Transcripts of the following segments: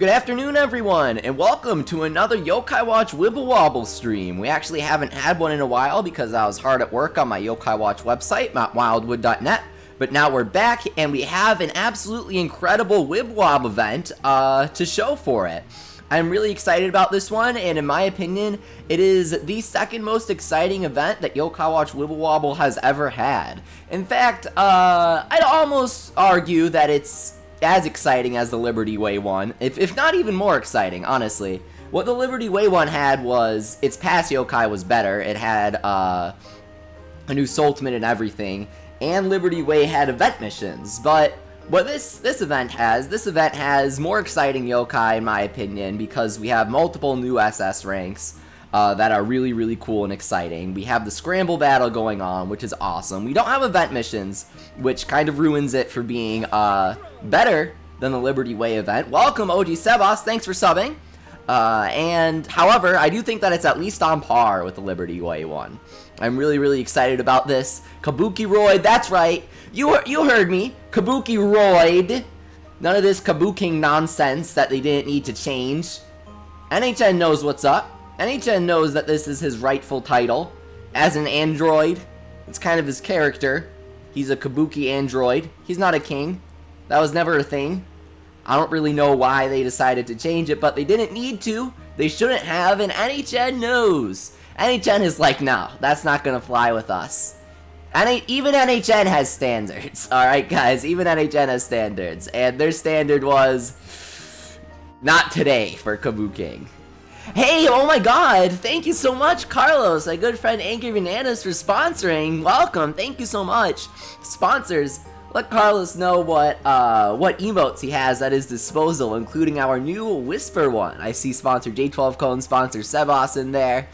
Good afternoon, everyone, and welcome to another Yokai Watch Wibble Wobble stream. We actually haven't had one in a while because I was hard at work on my Yokai Watch website, wildwood.net, but now we're back and we have an absolutely incredible Wib Wob event to show for it. I'm really excited about this one, and in my opinion, it is the second most exciting event that Yokai Watch Wibble Wobble has ever had. In fact, I'd almost argue that it's as exciting as the Liberty Way one, if not even more exciting, honestly. What the Liberty Way one had was, its past Yokai was better. It had a new Soultimate and everything, and Liberty Way had event missions, but what this event has more exciting Yokai in my opinion, because we have multiple new SS ranks that are really, really cool and exciting. We have the Scramble battle going on, which is awesome. We don't have event missions, which kind of ruins it for being better than the Liberty Way event. Welcome, OG Sebas, thanks for subbing. And however, I do think that it's at least on par with the Liberty Way one. I'm really, really excited about this. Kabukiroid, that's right. You heard me. Kabukiroid. None of this Kabuking nonsense that they didn't need to change. NHN knows what's up. NHN knows that this is his rightful title. As an android, it's kind of his character. He's a Kabuki android. He's not a king. That was never a thing. I don't really know why they decided to change it, but they didn't need to. They shouldn't have, and NHN knows. NHN is like, no, that's not gonna fly with us. Even NHN has standards, alright guys? Even NHN has standards, and their standard was not today for Kabuking. Hey, oh my god, thank you so much, Carlos, my good friend Angry Bananas, for sponsoring. Welcome, thank you so much. Sponsors, let Carlos know what emotes he has at his disposal, including our new Whisper one. I see sponsor J12 Cone, sponsor Sebas in there.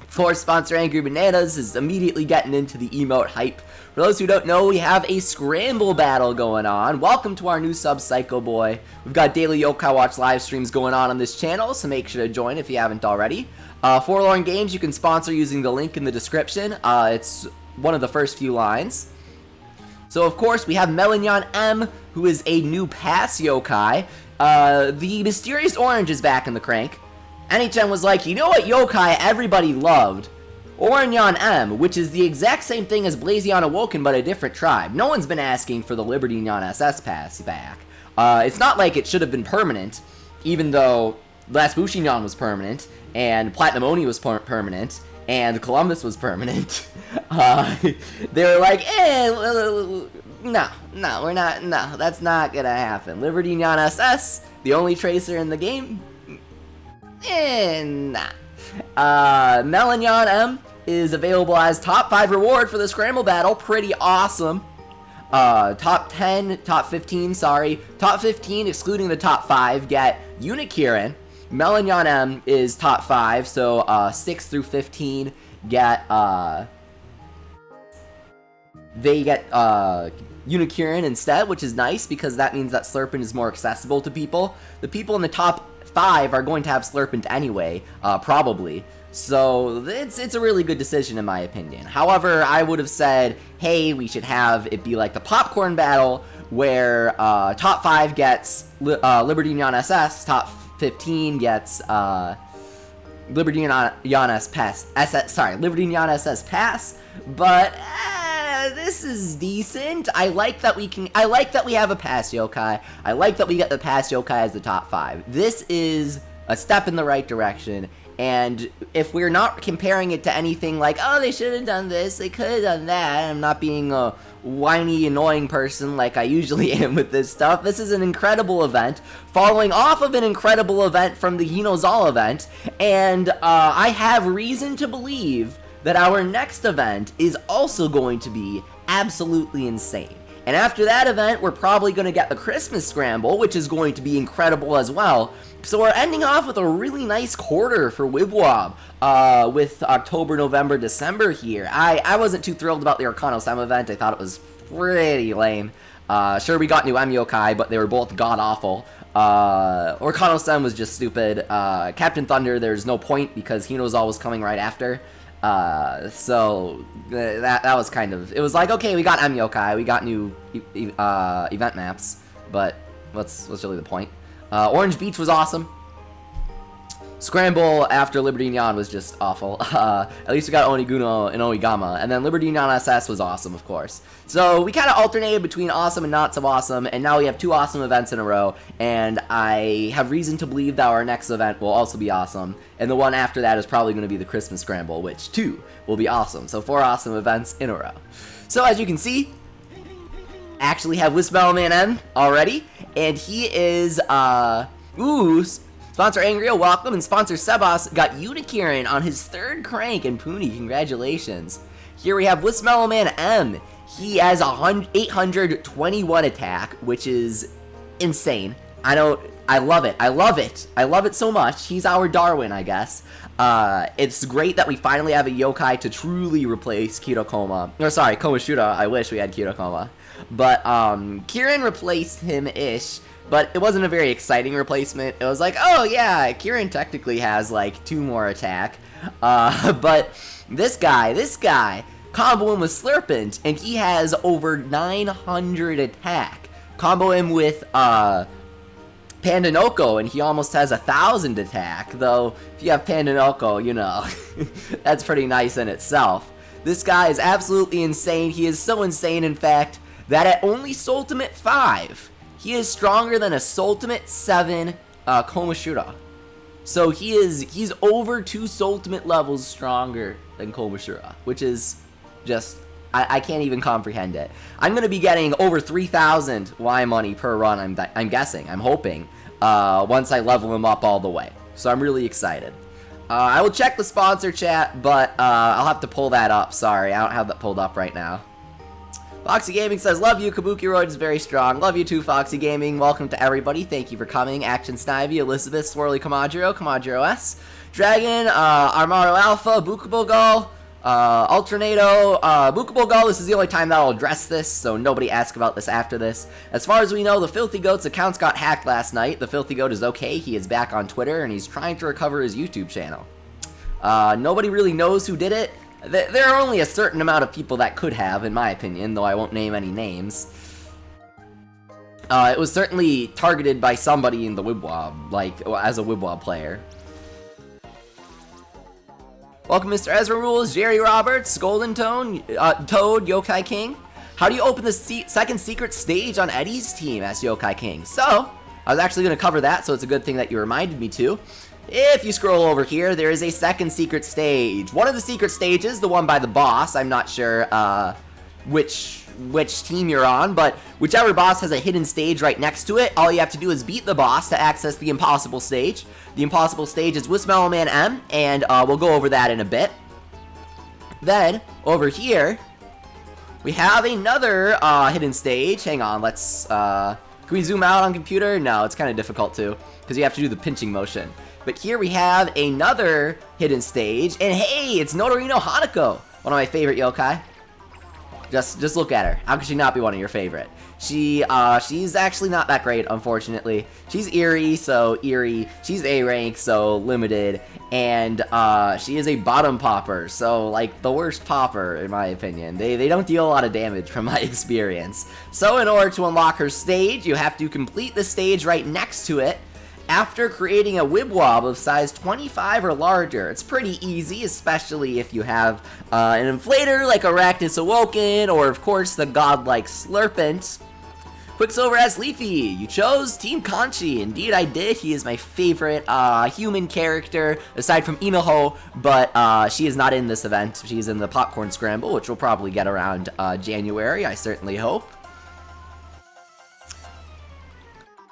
Fourth sponsor Angry Bananas is immediately getting into the emote hype. For those who don't know, we have a Scramble battle going on. Welcome to our new sub, Psycho Boy. We've got daily Yokai Watch live streams going on this channel, so make sure to join if you haven't already. Forlorn Games you can sponsor using the link in the description. It's one of the first few lines. So of course we have Melonyan M, who is a new pass Yokai. The Mysterious Orange is back in the crank. NHN was like, you know what Yokai everybody loved? Melonyan M, which is the exact same thing as Blazion Awoken, but a different tribe. No one's been asking for the Liberty Nyan SS pass back. It's not like it should have been permanent, even though Last Bushinyan was permanent, and Platinum Oni was permanent, and Columbus was permanent. They were like, no, we're not, no, that's not gonna happen. Liberty Nyan SS, the only tracer in the game, nah. Melonyan M is available as top 5 reward for the Scramble battle. Pretty awesome. Top 15, top 15 excluding the top 5 get Unikirin. Melonyan M is top 5, so 6 through 15 get they get Unikirin instead, which is nice because that means that Slurpent is more accessible to people. The people in the top 5 are going to have Slurpent anyway, probably. So it's a really good decision in my opinion. However, I would have said, hey, we should have it be like the popcorn battle, where top 5 gets Liberty Nyan SS, top 15 gets Liberty Nyan SS pass, but this is decent. I like that we have a pass Yokai. I like that we get the pass Yokai as the top 5. This is a step in the right direction, and if we're not comparing it to anything like, oh, they should have done this, they could have done that, I'm not being a whiny, annoying person like I usually am with this stuff. This is an incredible event, following off of an incredible event from the Hinozal event, and I have reason to believe that our next event is also going to be absolutely insane. And after that event, we're probably going to get the Christmas Scramble, which is going to be incredible as well. So we're ending off with a really nice quarter for Wib Wob, with October, November, December here. I wasn't too thrilled about the Arcanos M event. I thought it was pretty lame. Sure, we got new M Yokai, but they were both god-awful. Arcanos M was just stupid. Captain Thunder, there's no point because Hinozal was coming right after. So that was kind of, it was like, okay, we got M Yokai, we got new event maps, but what's really the point? Orange Beach was awesome. Scramble after Liberty Nyan was just awful. At least we got Oniguno and Oigama, and then Liberty Nyan SS was awesome, of course. So we kind of alternated between awesome and not so awesome, and now we have 2 awesome events in a row, and I have reason to believe that our next event will also be awesome, and the one after that is probably going to be the Christmas Scramble, which, too, will be awesome. So 4 awesome events in a row. So as you can see, I actually have Whismellowman M already, and he is, Sponsor Angrio, welcome, and sponsor Sebas got Unikirin on his 3rd crank, and Puni, congratulations. Here we have Whismellowman M. He has 821 attack, which is insane. I love it. I love it. I love it so much. He's our Darwin, I guess. It's great that we finally have a yokai to truly replace Kirokoma. Or sorry, Komashura. I wish we had Kirokoma. But Kirin replaced him-ish. But it wasn't a very exciting replacement. It was like, oh yeah, Kirin technically has like 2 more attack. But this guy, combo him with Slurpent, and he has over 900 attack. Combo him with Pandanoko, and he almost has 1,000 attack. Though, if you have Pandanoko, you know, that's pretty nice in itself. This guy is absolutely insane. He is so insane, in fact, that at only Sultimate 5, he is stronger than a Sultimate 7 Komashura. So he's over 2 Sultimate levels stronger than Komashura, which is just, I can't even comprehend it. I'm going to be getting over 3,000 Y money per run, I'm guessing, I'm hoping, once I level him up all the way. So I'm really excited. I will check the sponsor chat, but I'll have to pull that up. Sorry, I don't have that pulled up right now. Foxy Gaming says, love you, Kabukiroid is very strong. Love you too, Foxy Gaming. Welcome to everybody. Thank you for coming. Action Snivy, Elizabeth, Swirly Kamadjiro S, Dragon, Armaro Alpha, Bukabogal, Alternado, Bukabogal. This is the only time that I'll address this, so nobody ask about this after this. As far as we know, the Filthy Goat's accounts got hacked last night. The Filthy Goat is okay. He is back on Twitter, and he's trying to recover his YouTube channel. Nobody really knows who did it. There are only a certain amount of people that could have, in my opinion, though I won't name any names. It was certainly targeted by somebody in the Wib Wob, like, as a Wib Wob player. Welcome, Mr. Ezra Rules, Jerry Roberts, Golden Toad, Yokai King. How do you open the second secret stage on Eddie's team? Asked Yokai King. So, I was actually going to cover that, so it's a good thing that you reminded me to. If you scroll over here, there is a second secret stage. One of the secret stages, the one by the boss, I'm not sure which team you're on, but whichever boss has a hidden stage right next to it, all you have to do is beat the boss to access the impossible stage. The impossible stage is Whismellowman M, and we'll go over that in a bit. Then, over here, we have another hidden stage. Hang on, let's, can we zoom out on computer? No, it's kind of difficult to, because you have to do the pinching motion. But here we have another hidden stage, and hey, it's Noroino Hanako, one of my favorite yokai. Just look at her. How could she not be one of your favorite? She's actually not that great, unfortunately. She's eerie, so eerie. She's A rank, so limited, and she is a bottom popper, so like the worst popper in my opinion. They don't deal a lot of damage from my experience. So in order to unlock her stage, you have to complete the stage right next to it. After creating a Wib Wob of size 25 or larger. It's pretty easy, especially if you have an inflator like Arachnus Awoken, or of course the godlike Slurpent. Quicksilver S. Leafy, you chose Team Conchi. Indeed I did. He is my favorite human character, aside from Inoho, but she is not in this event. She's in the Popcorn Scramble, which we'll probably get around January, I certainly hope.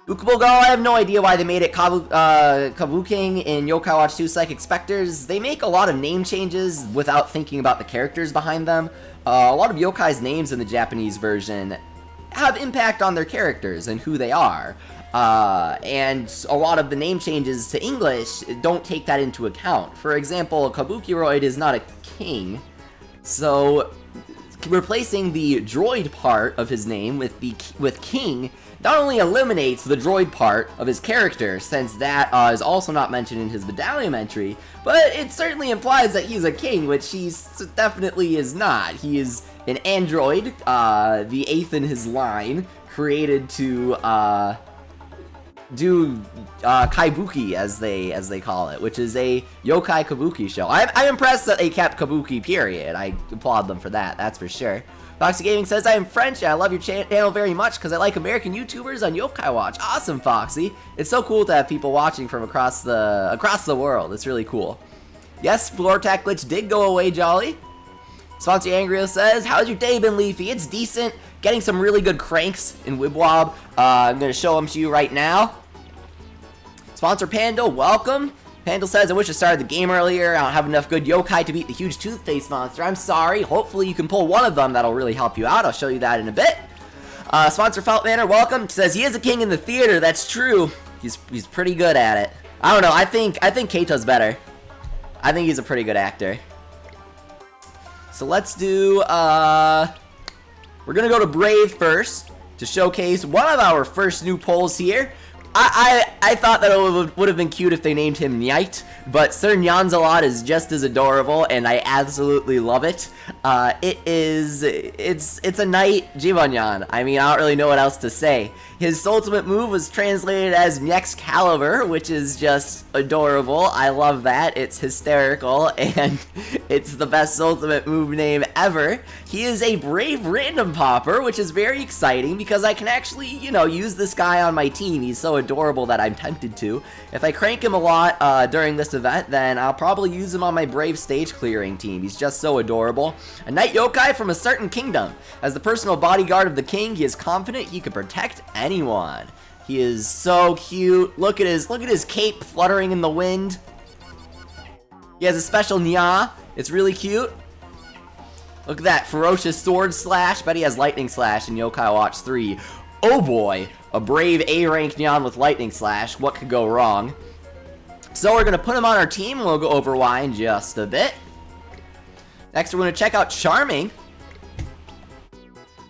Bukabogal, I have no idea why they made it Kabuking in Yokai Watch 2 Psychic Spectres. They make a lot of name changes without thinking about the characters behind them. A lot of yokai's names in the Japanese version have impact on their characters and who they are. And a lot of the name changes to English don't take that into account. For example, Kabukiroid is not a king, so replacing the droid part of his name with king not only eliminates the droid part of his character, since that is also not mentioned in his medallion entry, but it certainly implies that he's a king, which he definitely is not. He is an android, the 8th in his line, created to do Kabuki as they call it, which is a Yokai Kabuki show. I'm impressed that they kept Kabuki, period. I applaud them for that, that's for sure. Foxy Gaming says, I am French and I love your channel very much because I like American YouTubers on Yokai Watch. Awesome, Foxy. It's so cool to have people watching from across the world. It's really cool. Yes, floor attack glitch did go away, Jolly. Sponsor Angrio says, how's your day been, Leafy? It's decent. Getting some really good cranks in Wib Wob. I'm going to show them to you right now. Sponsor Pando, welcome. Pando says, I wish I started the game earlier. I don't have enough good yokai to beat the huge toothpaste monster. I'm sorry. Hopefully you can pull one of them. That'll really help you out. I'll show you that in a bit. Sponsor Feltmanner, welcome. Says, he is a king in the theater. That's true. He's pretty good at it. I don't know. I think Keito's better. I think he's a pretty good actor. So let's do, we're gonna go to Brave first to showcase one of our first new polls here. I thought that it would have been cute if they named him Nyite, but Sir Nyansalot is just as adorable, and I absolutely love it. It's a knight Jibanyan. I mean, I don't really know what else to say. His ultimate move was translated as Nexcalibur, which is just adorable. I love that. It's hysterical, and it's the best ultimate move name ever. He is a Brave Random Popper, which is very exciting because I can actually, you know, use this guy on my team. He's so adorable that I'm tempted to. If I crank him a lot during this event, then I'll probably use him on my Brave stage clearing team. He's just so adorable. A knight yokai from a certain kingdom. As the personal bodyguard of the king, he is confident he can protect anyone. He is so cute. Look at his cape fluttering in the wind. He has a special nya. It's really cute. Look at that ferocious sword slash. Bet he has lightning slash in Yokai Watch 3. Oh boy, a brave A-rank Nyan with lightning slash. What could go wrong? So we're gonna put him on our team and we'll go over why in just a bit. Next, we're going to check out Charming.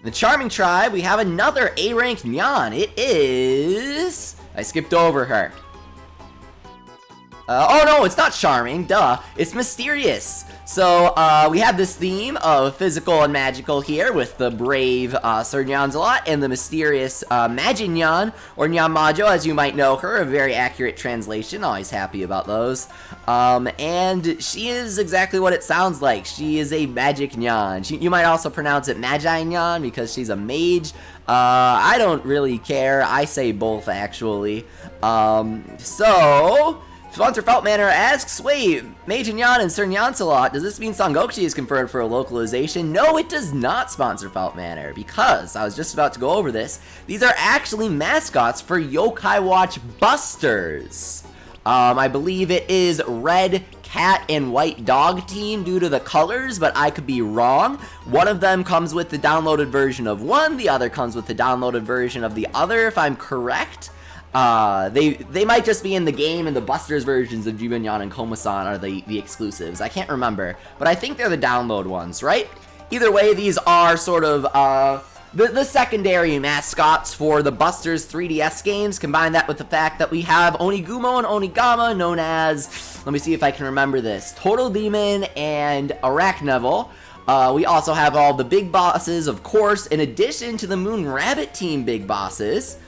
The Charming tribe, we have another A-ranked Nyan. It is... I skipped over her. Oh no, it's not Charming, duh. It's Mysterious. So, we have this theme of physical and magical here with the brave Sir Nyansalot and the mysterious Maginyan, or Nyamajo as you might know her, a very accurate translation, always happy about those. And she is exactly what it sounds like. She is a magic Nyan. You might also pronounce it Maginyan because she's a mage. I don't really care, I say both actually. Sponsor Feltmanner asks, wait, Maginyan and Sir Nyansalot, does this mean Sangokji is confirmed for a localization? No, it does not, Sponsor Feltmanner, because I was just about to go over this. These are actually mascots for Yokai Watch Busters. I believe it is red cat and white dog team due to the colors, but I could be wrong. One of them comes with the downloaded version of one, the other comes with the downloaded version of the other, if I'm correct. They might just be in the game, and the Busters versions of Jibanyan and Komasan are the exclusives. I can't remember, but I think they're the download ones, right? Either way, these are sort of the secondary mascots for the Busters 3DS games. Combine that with the fact that we have Onigumo and Onigama, known as, let me see if I can remember this, Total Demon and Arachnevil. We also have all the big bosses, of course, in addition to the Moon Rabbit team big bosses.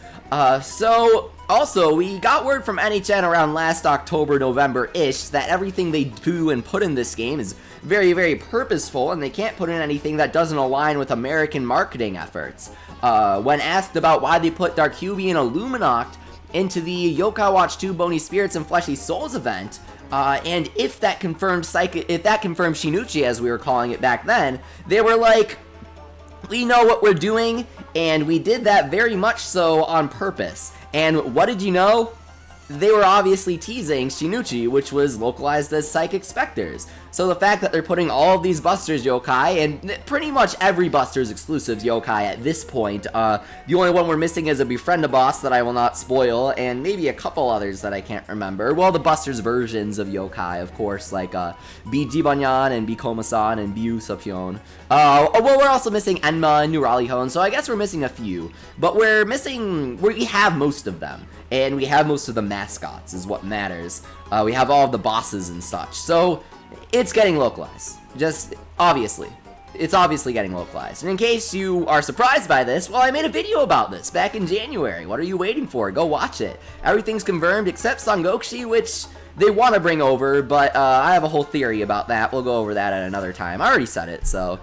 Also, we got word from NHN around last October, November-ish, that everything they do and put in this game is very, very purposeful, and they can't put in anything that doesn't align with American marketing efforts. When asked about why they put Darkubi and Illuminact into the Yokai Watch 2 Bony Spirits and Fleshy Souls event, and if that confirmed Shinuchi, as we were calling it back then, they were like, we know what we're doing, and we did that very much so on purpose. And what did you know? They were obviously teasing Shinuchi, which was localized as Psychic Specters. So the fact that they're putting all of these Busters yokai, and pretty much every Busters exclusive yokai at this point, the only one we're missing is a Befriend-a-Boss that I will not spoil, and maybe a couple others that I can't remember. Well, the Busters versions of yokai, of course, like Bijibanyan and Bikomasan and Biusapyon. Well, we're also missing Enma and Nuralihon, so I guess we're missing a few. But we have most of them. And we have most of the mascots, is what matters. We have all of the bosses and such. So, it's getting localized. Just, obviously. it's obviously getting localized. And in case you are surprised by this, well, I made a video about this back in January. What are you waiting for? Go watch it. Everything's confirmed except Sangokshi, which they want to bring over, but I have a whole theory about that. We'll go over that at another time. I already said it, so.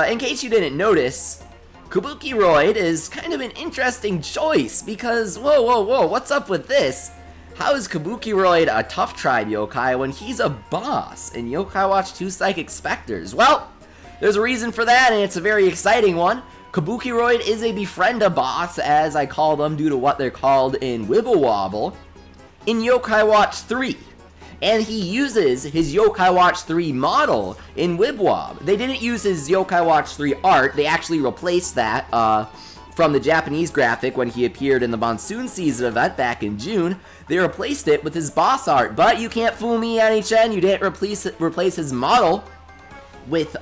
In case you didn't notice, Kabukiroid is kind of an interesting choice because, whoa, what's up with this? How is Kabukiroid a tough tribe yokai when he's a boss in Yokai Watch 2 Psychic Specters? Well, there's a reason for that, and it's a very exciting one. Kabukiroid is a befriend a boss, as I call them due to what they're called in Wibble Wobble, in Yokai Watch 3. And he uses his Yokai Watch 3 model in Wib Wob. They didn't use his Yokai Watch 3 art, they actually replaced that from the Japanese graphic when he appeared in the Monsoon Season event back in June. They replaced it with his boss art, but you can't fool me, NHN, you didn't replace his model with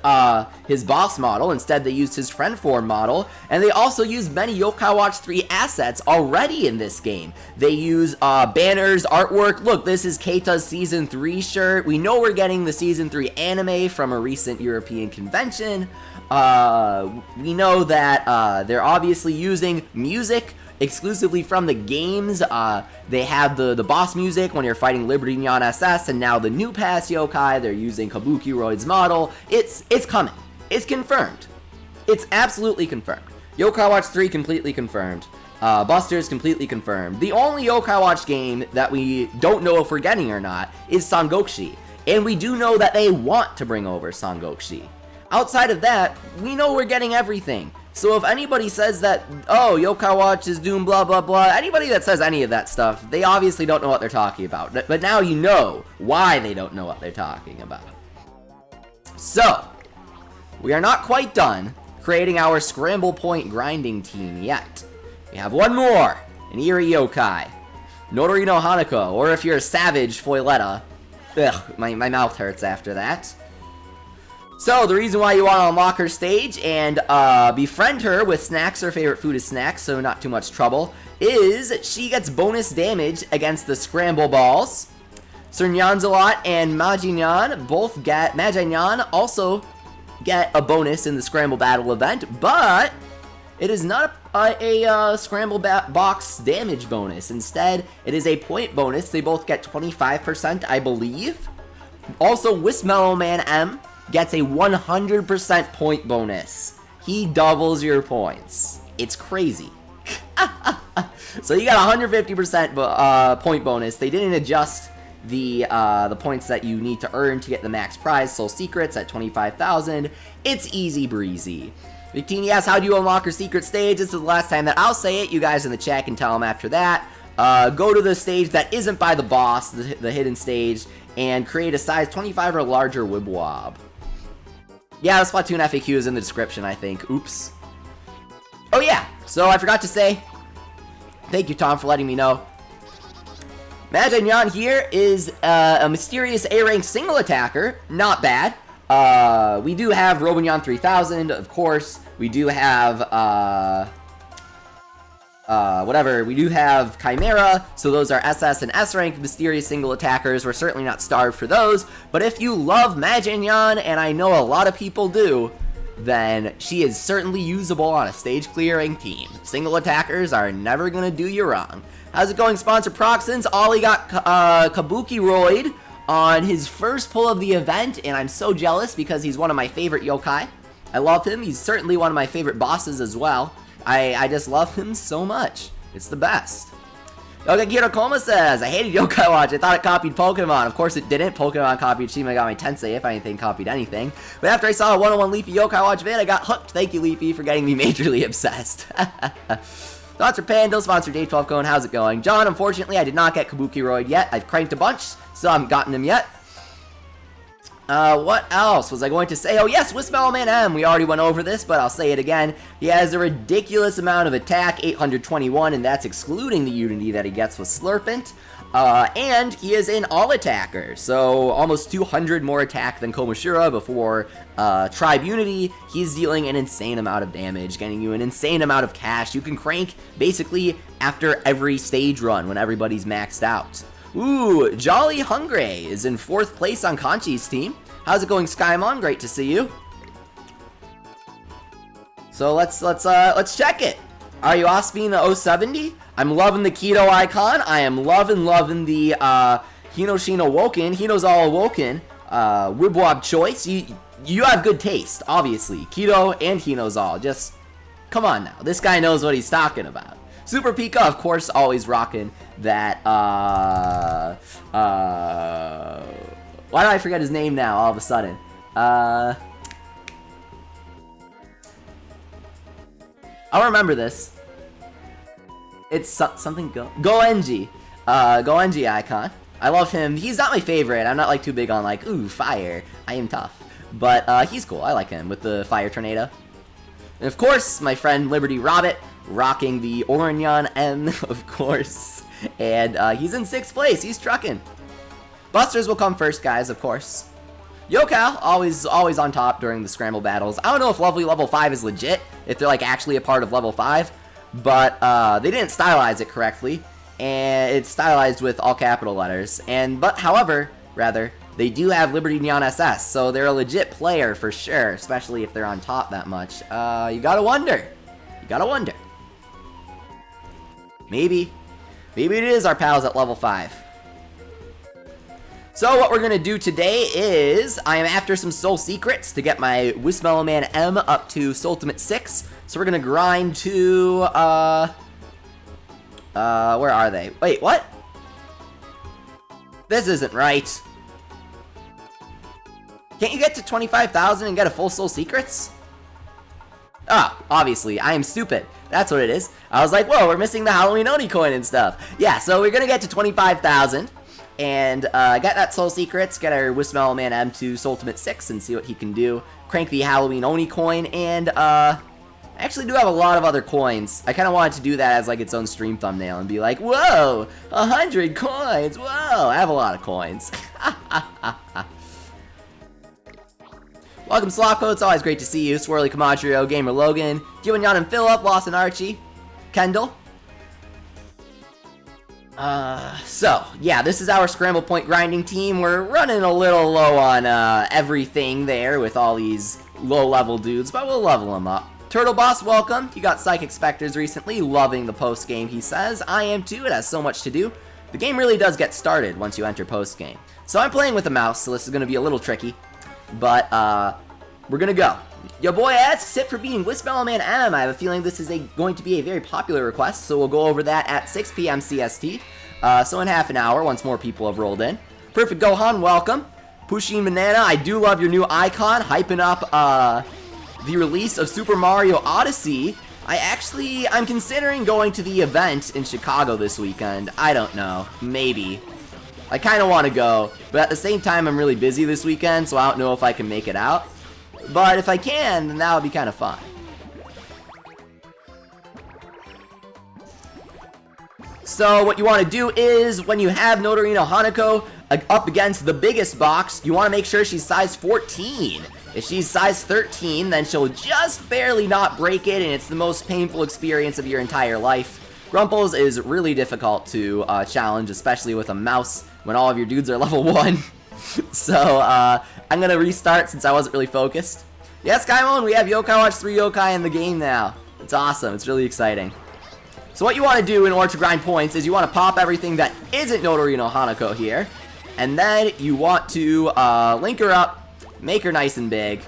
his boss model. Instead, they used his friend form model, and they also used many Yokai Watch 3 assets already in this game. They use banners, artwork. Look, this is Keita's Season 3 shirt. We know we're getting the Season 3 anime from a recent European convention. We know that they're obviously using music exclusively from the games. They have the boss music when you're fighting Liberty Nyan SS, and now the new pass yokai, they're using Kabukiroid's model. It's coming. It's confirmed. It's absolutely confirmed. Yokai Watch 3 completely confirmed. Buster's completely confirmed. The only Yokai Watch game that we don't know if we're getting or not is Sangokshi, and we do know that they want to bring over Sangokshi. Outside of that, we know we're getting everything. So if anybody says that, oh, Yokai Watch is doing blah blah blah, anybody that says any of that stuff, they obviously don't know what they're talking about. But now you know why they don't know what they're talking about. So, we are not quite done creating our Scramble point grinding team yet. We have one more, an Eerie Yokai, Noroino Hanako, or if you're a savage, Foiletta. Ugh, my mouth hurts after that. So, the reason why you want to unlock her stage and befriend her with snacks, her favorite food is snacks, so not too much trouble, is she gets bonus damage against the Scramble balls. Sir Nyansalot and Maginyan both get, Maginyan also get a bonus in the Scramble battle event, but it is not a Scramble box damage bonus. Instead, it is a point bonus. They both get 25%, I believe. Also, Whismellowman M gets a 100% point bonus. He doubles your points. It's crazy. So you got 150% point bonus. They didn't adjust the points that you need to earn to get the max prize, Soul Secrets at 25,000. It's easy breezy. Victini asks, how do you unlock your secret stage? This is the last time that I'll say it. You guys in the chat can tell them after that. Go to the stage that isn't by the boss, the hidden stage, and create a size 25 or larger Wib Wob. Yeah, the Splatoon FAQ is in the description, I think. Oops. Oh yeah, so I forgot to say, thank you, Tom, for letting me know. Maginyan here is a mysterious A-rank single attacker. Not bad. We do have Robinyan 3000, of course. We do have, we do have Chimera, so those are SS and S-rank mysterious single attackers. We're certainly not starved for those, but if you love Maginyan, and I know a lot of people do, then she is certainly usable on a stage clearing team. Single attackers are never gonna do you wrong. How's it going, Sponsor Proxins? Ollie got Kabukiroid on his first pull of the event, and I'm so jealous because he's one of my favorite yokai. I love him. He's certainly one of my favorite bosses as well. I just love him so much. It's the best. Okay, Kirokoma says, I hated Yokai Watch. I thought it copied Pokemon. Of course it didn't. Pokemon copied Shin Megami Tensei, if anything copied anything. But after I saw a 101 Leafy Yokai Watch vid, I got hooked. Thank you, Leafy, for getting me majorly obsessed. Sponsor Pando, sponsor Day12 Cone, how's it going? John, unfortunately, I did not get Kabukiroid yet. I've cranked a bunch, so I haven't gotten him yet. What else was I going to say? Oh yes, Whismellowman M. We already went over this, but I'll say it again. He has a ridiculous amount of attack, 821, and that's excluding the Unity that he gets with Slurpent. And he is an all-attacker, so almost 200 more attack than Komashura before Tribe Unity. He's dealing an insane amount of damage, getting you an insane amount of cash. You can crank basically after every stage run when everybody's maxed out. Ooh, Jolly Hungry is in 4th place on Conchi's team. How's it going, Skymon? Great to see you. So let's check it. Are you Ospine 070? I'm loving the keto icon. I am loving the Hino Awoken. Hino's all awoken. Wib Wob choice. You have good taste, obviously. Keto and Hino's all. Just come on now. This guy knows what he's talking about. Super Pika, of course, always rocking that. Why do I forget his name now all of a sudden? I'll remember this. It's something Goenji. Goenji icon. I love him. He's not my favorite. I'm not like too big on like, ooh, fire. I am tough. But he's cool. I like him with the fire tornado. And of course, my friend Liberty Robbit, rocking the Melonyan M, of course. And he's in 6th place. He's trucking. Busters will come first, guys, of course. Yokai, always on top during the Scramble battles. I don't know if Lovely Level 5 is legit, if they're like actually a part of Level 5. But they didn't stylize it correctly. And it's stylized with all capital letters. However, they do have Liberty Nyan SS, so they're a legit player for sure, especially if they're on top that much. You gotta wonder. Maybe it is our pals at level 5. So what we're gonna do today is, I am after some soul secrets to get my Whismellowman M up to Soultimate 6. So we're gonna grind to, where are they? Wait, what? This isn't right. Can't you get to 25,000 and get a full soul secrets? Ah, obviously, I am stupid. That's what it is. I was like, whoa, we're missing the Halloween Oni coin and stuff. Yeah, so we're gonna get to 25,000 and get that soul secrets, get our Whismellowman M to Soultimate 6 and see what he can do. Crank the Halloween Oni coin, and I actually do have a lot of other coins. I kind of wanted to do that as like its own stream thumbnail and be like, whoa, 100 coins, whoa, I have a lot of coins. Welcome, Slocko. It's always great to see you. Swirly Kamadrio, Gamer Logan, Gillian and Philip, Lawson Archie, Kendall. So, yeah, this is our Scramble Point grinding team. We're running a little low on everything there with all these low-level dudes, but we'll level them up. Turtle Boss, welcome. You got Psychic Specters recently. Loving the post-game, he says. I am too. It has so much to do. The game really does get started once you enter post-game. So I'm playing with a mouse, so this is going to be a little tricky. But, we're gonna go. Yo boy asks, tip for being Whismellowman M. I have a feeling this is going to be a very popular request, so we'll go over that at 6 p.m. CST. So in half an hour, once more people have rolled in. Perfect Gohan, welcome. Pushing Banana, I do love your new icon, hyping up, the release of Super Mario Odyssey. I'm considering going to the event in Chicago this weekend. I don't know, maybe. I kind of want to go, but at the same time, I'm really busy this weekend, so I don't know if I can make it out. But if I can, then that would be kind of fun. So what you want to do is, when you have Noroino Hanako up against the biggest box, you want to make sure she's size 14. If she's size 13, then she'll just barely not break it, and it's the most painful experience of your entire life. Grumples is really difficult to challenge, especially with a mouse when all of your dudes are level 1. So, I'm gonna restart since I wasn't really focused. Yes, Gaimon, we have Yokai Watch 3 Yokai in the game now. It's awesome, it's really exciting. So what you want to do in order to grind points is you want to pop everything that isn't Noroino Hanako here. And then you want to link her up, make her nice and big.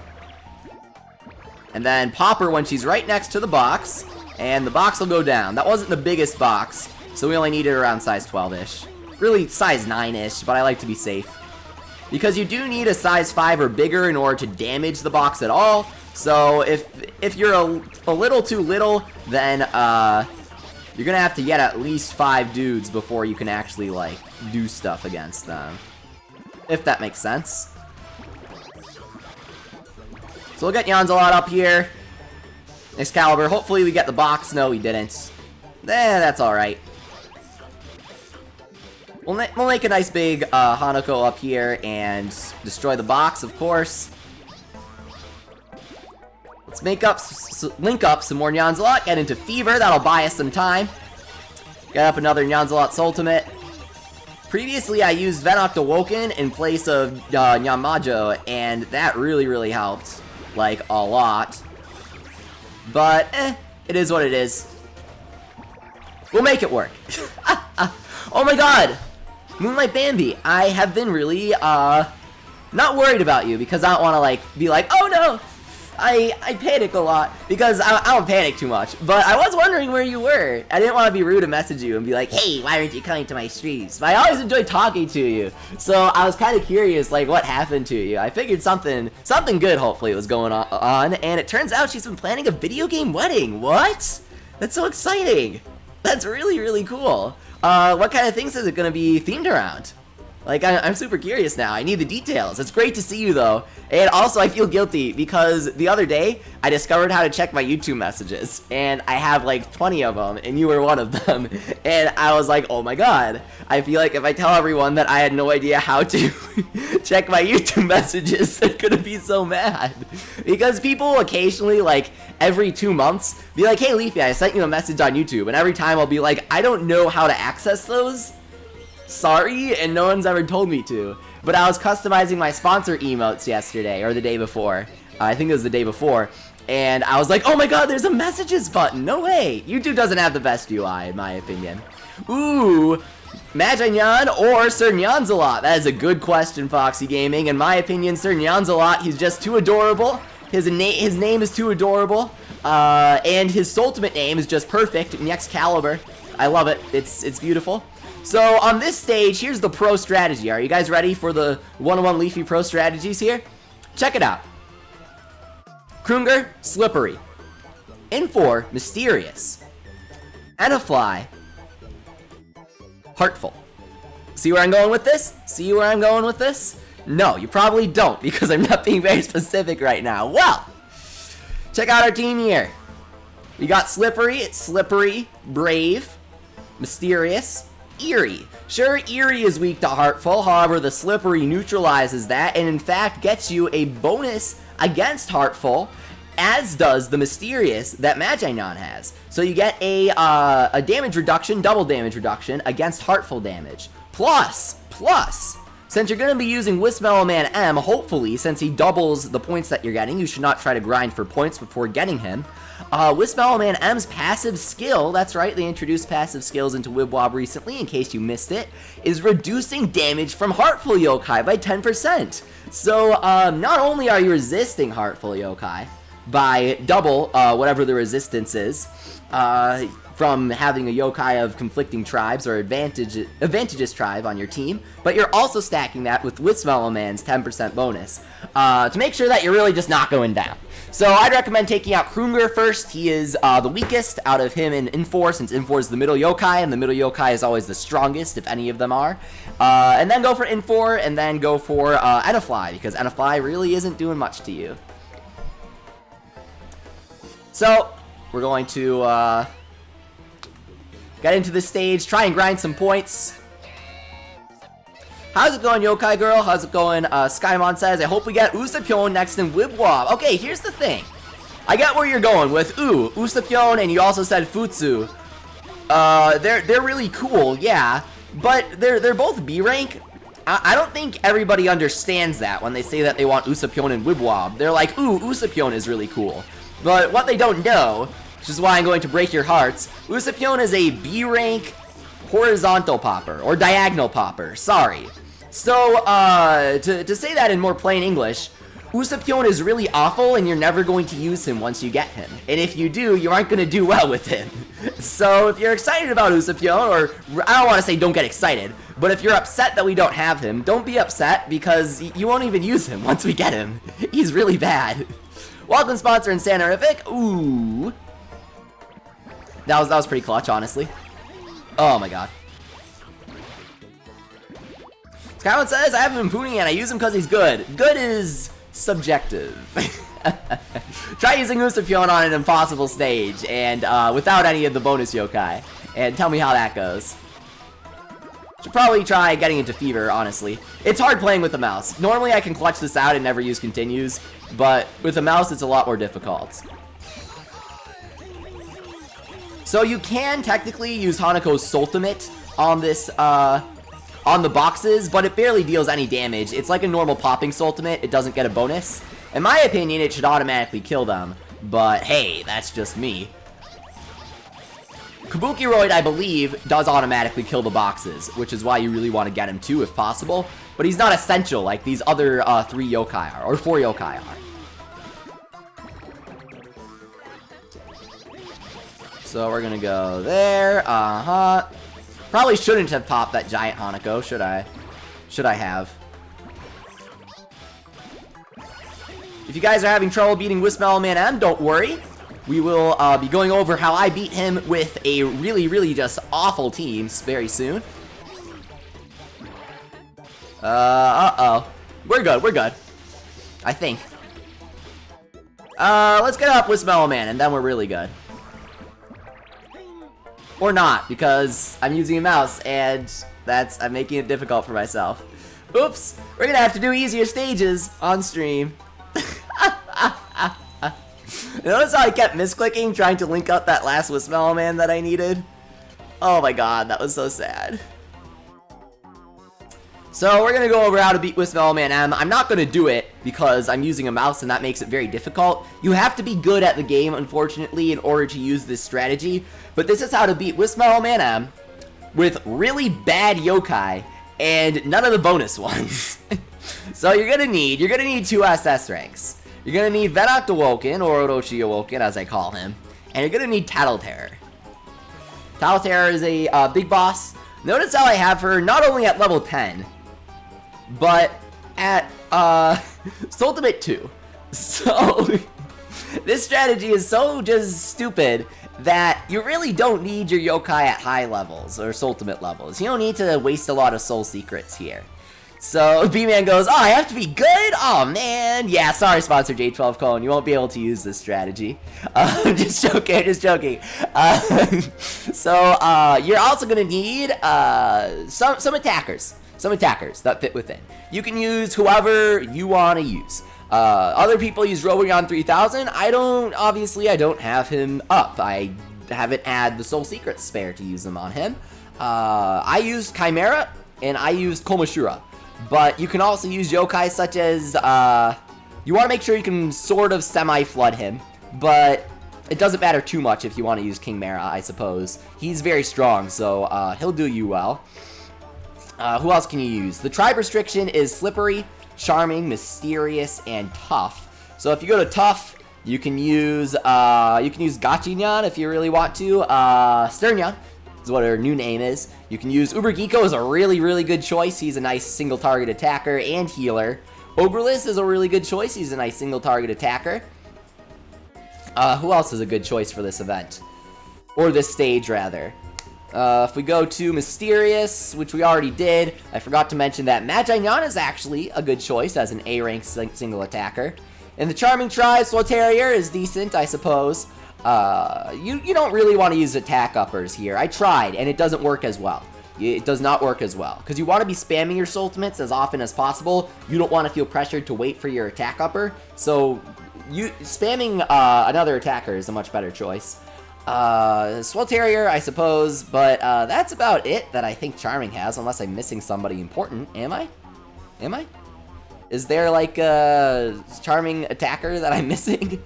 And then pop her when she's right next to the box. And the box will go down. That wasn't the biggest box, so we only needed around size 12-ish. Really size 9-ish, but I like to be safe. Because you do need a size 5 or bigger in order to damage the box at all. So if you're a little too little, then you're gonna have to get at least 5 dudes before you can actually like do stuff against them. If that makes sense. So we'll get Nyansalot up here. Excalibur, hopefully we get the box. No, we didn't. That's alright. We'll make a nice big Hanako up here and destroy the box, of course. Let's link up some more Nyansalot, get into Fever, that'll buy us some time. Get up another Nyansalot's Ultimate. Previously, I used Venoct Awoken in place of Nyamajo, and that really, really helped. Like, a lot. But, it is what it is. We'll make it work. Oh my god! Moonlight Bambi, I have been really, not worried about you because I don't want to, like, be like, oh no! I panic a lot because I don't panic too much, but I was wondering where you were. I didn't want to be rude and message you and be like, hey, why aren't you coming to my streams? But I always enjoy talking to you, so I was kind of curious, like, what happened to you. I figured something good hopefully was going on, and it turns out she's been planning a video game wedding. What? That's so exciting. That's really, really cool. What kind of things is it going to be themed around? Like, I'm super curious now. I need the details. It's great to see you, though. And also, I feel guilty because the other day, I discovered how to check my YouTube messages. And I have, like, 20 of them, and you were one of them. And I was like, oh my god. I feel like if I tell everyone that I had no idea how to check my YouTube messages, they're gonna be so mad. Because people occasionally, like, every 2 months, be like, hey, Leafy, I sent you a message on YouTube. And every time I'll be like, I don't know how to access those. Sorry, and no one's ever told me to. But I was customizing my sponsor emotes yesterday, or the day before. I think it was the day before. And I was like, oh my god, there's a messages button. No way. YouTube doesn't have the best UI, in my opinion. Ooh, Maginyan or Sir Nyansalot? That is a good question, Foxy Gaming. In my opinion, Sir Nyansalot, he's just too adorable. His name is too adorable. And his ultimate name is just perfect, Excalibur. I love it. It's beautiful. So, on this stage, here's the pro strategy. Are you guys ready for the 1-on-1 Leafy pro strategies here? Check it out. Krunger, Slippery. Infor, Mysterious. Anafly, Heartful. See where I'm going with this? See where I'm going with this? No, you probably don't, because I'm not being very specific right now. Well, check out our team here. We got Slippery, Brave, Mysterious, Eerie. Sure, Eerie is weak to Heartful, however, the Slippery neutralizes that, and in fact gets you a bonus against Heartful, as does the Mysterious that Maginyan has. So you get a damage reduction, double damage reduction, against Heartful damage. Plus, since you're going to be using Whismellowman M, hopefully, since he doubles the points that you're getting, you should not try to grind for points before getting him. Whismellowman M's passive skill, that's right, they introduced passive skills into Wib Wob recently, in case you missed it, is reducing damage from Heartful Yokai by 10%. So, not only are you resisting Heartful Yokai by double whatever the resistance is, from having a yokai of conflicting tribes or advantageous tribe on your team, but you're also stacking that with Whismellowman's 10% bonus to make sure that you're really just not going down. So I'd recommend taking out Krunger first. He is the weakest out of him and Infor, since Infor is the middle yokai, and the middle yokai is always the strongest, if any of them are. And then go for Infor, and then go for Anafly, because Anafly really isn't doing much to you. So, we're going to get into this stage, try and grind some points. How's it going, Yokai Girl? How's it going? Skymon says, I hope we get Usapyon next in Wib Wob. Okay, here's the thing. I get where you're going with Usapyon, and you also said Futsu. They're really cool, yeah, but they're both B rank. I don't think everybody understands that when they say that they want Usapyon and Wib Wob. They're like, ooh, Usapyon is really cool. But what they don't know, which is why I'm going to break your hearts, Usapyon is a B rank horizontal popper, or diagonal popper, sorry. So, to say that in more plain English, Usapyon is really awful and you're never going to use him once you get him. And if you do, you aren't going to do well with him. So if you're excited about Usapyon, or I don't want to say don't get excited, but if you're upset that we don't have him, don't be upset because you won't even use him once we get him. He's really bad. Welcome sponsor and Sanerific. Ooh. That was pretty clutch, honestly. Oh my god. Skyward says, I have him in Poonie and I use him because he's good. Good is subjective. Try using Usapyon on an impossible stage and without any of the bonus yokai. And tell me how that goes. Should probably try getting into Fever, honestly. It's hard playing with the mouse. Normally I can clutch this out and never use continues, but with the mouse it's a lot more difficult. So you can technically use Hanako's ultimate on this, on the boxes, but it barely deals any damage. It's like a normal popping ultimate, it doesn't get a bonus. In my opinion, it should automatically kill them. But hey, that's just me. Kabukiroid, I believe, does automatically kill the boxes, which is why you really want to get him too, if possible. But he's not essential like these other 3 yokai are, or 4 yokai are. So we're gonna go there, Probably shouldn't have popped that giant Hanako, should I? Should I have? If you guys are having trouble beating Whismellowman M, don't worry. We will be going over how I beat him with a really just awful team very soon. Uh-oh. We're good. I think. Let's get up Whismellowman, and then we're really good. Or not, because I'm using a mouse, and I'm making it difficult for myself. Oops! We're gonna have to do easier stages on stream. Notice how I kept misclicking, trying to link up that last Whismellowman that I needed? Oh my god, that was so sad. So we're gonna go over how to beat Whismellowman M. I'm not gonna do it because I'm using a mouse and that makes it very difficult. You have to be good at the game, unfortunately, in order to use this strategy. But this is how to beat Whismellowman M with really bad yokai and none of the bonus ones. So you're gonna need 2 SS ranks. You're gonna need Venok Awoken, or Orochi Awoken as I call him, and you're gonna need Tattleterror. Tattleterror is a big boss. Notice how I have her not only at level 10, but at Ultimate 2. So this strategy is so just stupid that you really don't need your yokai at high levels or ultimate levels. You don't need to waste a lot of soul secrets here. So B-Man goes, oh, I have to be good? Oh man. Yeah, sorry sponsor J12 Cone, you won't be able to use this strategy. Just joking. So you're also gonna need some attackers. Some attackers that fit within. You can use whoever you want to use. Other people use Robogon 3000. I don't have him up. I haven't had the Soul Secrets spare to use them on him. I used Chimera and I used Komashura. But you can also use yokai such as, you want to make sure you can sort of semi-flood him. But it doesn't matter too much if you want to use King Mara, I suppose. He's very strong, so he'll do you well. Who else can you use? The tribe restriction is Slippery, Charming, Mysterious, and Tough. So if you go to Tough, you can use Maginyan if you really want to. Sternya is what her new name is. You can use Ubergeeko as a really good choice. He's a nice single target attacker and healer. Ogreless is a really good choice. He's a nice single target attacker. Who else is a good choice for this event? Or this stage, rather. If we go to Mysterious, which we already did, I forgot to mention that Maginyan is actually a good choice as an A-rank single attacker. In the Charming tribe, Swatarier is decent, I suppose. You don't really want to use attack uppers here. I tried, and it doesn't work as well. It does not work as well. Because you want to be spamming your ultimates as often as possible. You don't want to feel pressured to wait for your attack upper. So, spamming another attacker is a much better choice. Swatarier, I suppose, but that's about it that I think Charming has, unless I'm missing somebody important. Am I? Is there like a Charming attacker that I'm missing?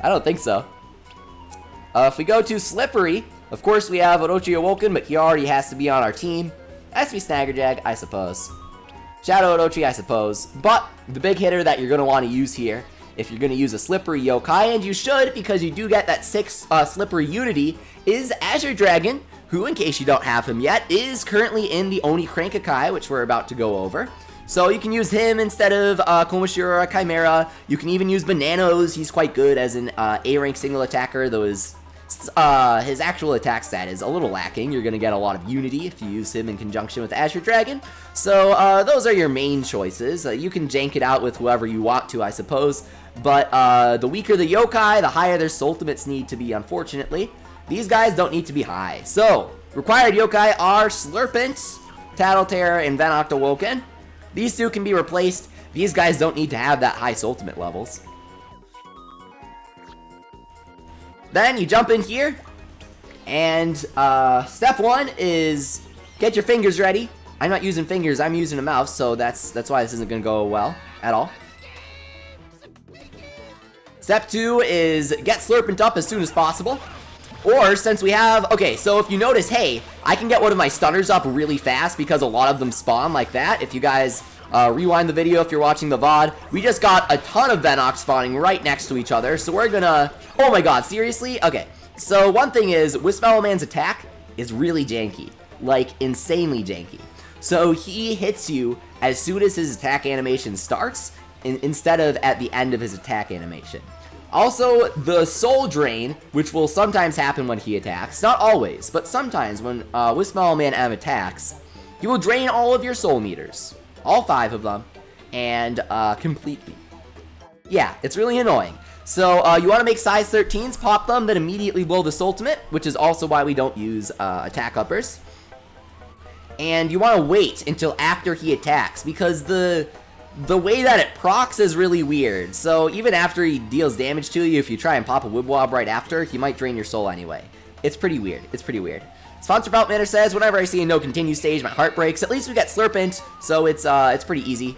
I don't think so. If we go to Slippery, of course we have Orochi Awoken, but he already has to be on our team. Has to be Snaggerjag, I suppose. Shadow Orochi, I suppose. But the big hitter that you're going to want to use here, if you're going to use a Slippery yokai, and you should because you do get that 6 Slippery Unity, is Azure Dragon, who, in case you don't have him yet, is currently in the Oni Crankakai, which we're about to go over. So you can use him instead of Komashura or Chimera. You can even use Bananos. He's quite good as an A-rank single attacker, though his actual attack stat is a little lacking. You're going to get a lot of Unity if you use him in conjunction with Azure Dragon. So those are your main choices. You can jank it out with whoever you want to, I suppose. But the weaker the yokai, the higher their ultimates need to be, unfortunately. These guys don't need to be high. So, required yokai are Slurpent, Tattleterror, and Venok Awoken. These two can be replaced. These guys don't need to have that high ultimate levels. Then you jump in here, and step 1 is get your fingers ready. I'm not using fingers, I'm using a mouse, so that's why this isn't going to go well at all. Step 2 is get Slurpent up as soon as possible. Or, since we have... Okay, so if you notice, hey, I can get one of my stunners up really fast because a lot of them spawn like that. If you guys rewind the video if you're watching the VOD, we just got a ton of Venox spawning right next to each other. So we're gonna... Oh my god, seriously? Okay, so one thing is, Whismellowman's attack is really janky. Like, insanely janky. So he hits you as soon as his attack animation starts, instead of at the end of his attack animation. Also, the soul drain, which will sometimes happen when he attacks, not always, but sometimes when Whismellowman M attacks, he will drain all of your soul meters, all 5 of them, and completely. Yeah, it's really annoying. So you want to make size 13s, pop them, then immediately blow this ultimate, which is also why we don't use attack uppers. And you want to wait until after he attacks, because the way that it procs is really weird. So even after he deals damage to you, if you try and pop a Wib Wob right after, he might drain your soul anyway. It's pretty weird. It's pretty weird. Sponsor Belt Manor says, whenever I see a no continue stage, my heart breaks. At least we get Slurpent, so it's pretty easy.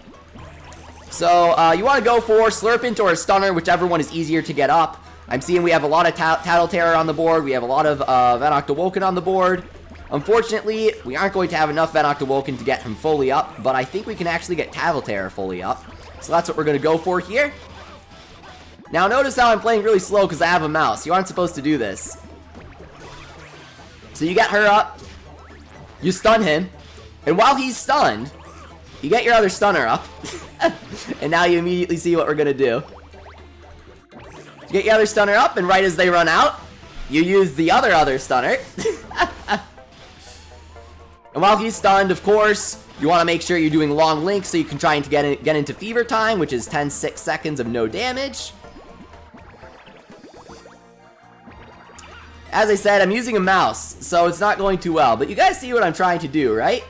So you want to go for Slurpent or a Stunner, whichever one is easier to get up. I'm seeing we have a lot of Tattle Terror on the board. We have a lot of Venoct Awoken on the board. Unfortunately, we aren't going to have enough Venoct Awoken to get him fully up, but I think we can actually get Tattle Terror fully up. So that's what we're going to go for here. Now notice how I'm playing really slow because I have a mouse. You aren't supposed to do this. So you get her up, you stun him, and while he's stunned, you get your other stunner up. And now you immediately see what we're going to do. You get your other stunner up, and right as they run out, you use the other stunner. And while he's stunned, of course, you want to make sure you're doing long links so you can try and get into Fever Time, which is 10-6 seconds of no damage. As I said, I'm using a mouse, so it's not going too well. But you guys see what I'm trying to do, right?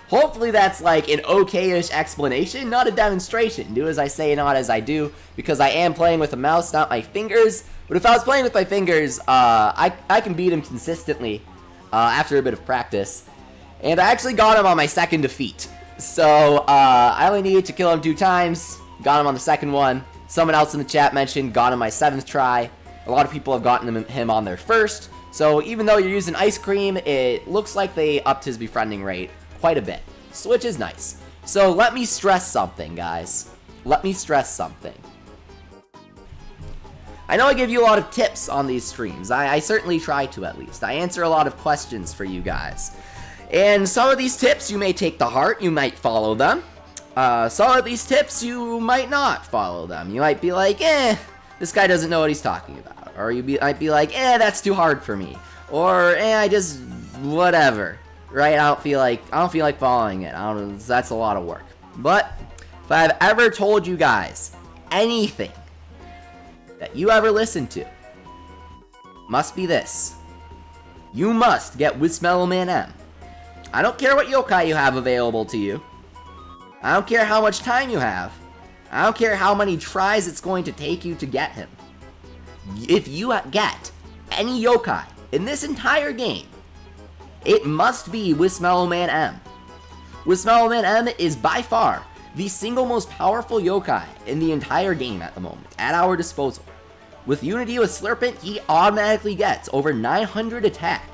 Hopefully that's like an okay-ish explanation, not a demonstration. Do as I say, not as I do, because I am playing with a mouse, not my fingers. But if I was playing with my fingers, I can beat him consistently after a bit of practice. And I actually got him on my second defeat. So, I only needed to kill him 2 times. Got him on the second one. Someone else in the chat mentioned got him my 7th try. A lot of people have gotten him on their first. So, even though you're using Ice Cream, it looks like they upped his befriending rate quite a bit. Which is nice. So, let me stress something, guys. Let me stress something. I know I give you a lot of tips on these streams. I certainly try to, at least. I answer a lot of questions for you guys. And some of these tips you may take to heart, you might follow them. Some of these tips you might not follow them. You might be like, this guy doesn't know what he's talking about. Or might be like, that's too hard for me. Or, I just, whatever. Right, I don't feel like following it. That's a lot of work. But, if I've ever told you guys anything that you ever listened to, must be this. You must get Whismellowman M. I don't care what yokai you have available to you. I don't care how much time you have. I don't care how many tries it's going to take you to get him. If you get any yokai in this entire game, it must be Whismellowman M. Whismellowman M is by far the single most powerful yokai in the entire game at the moment, at our disposal. With Unity with Slurpent, he automatically gets over 900 attack.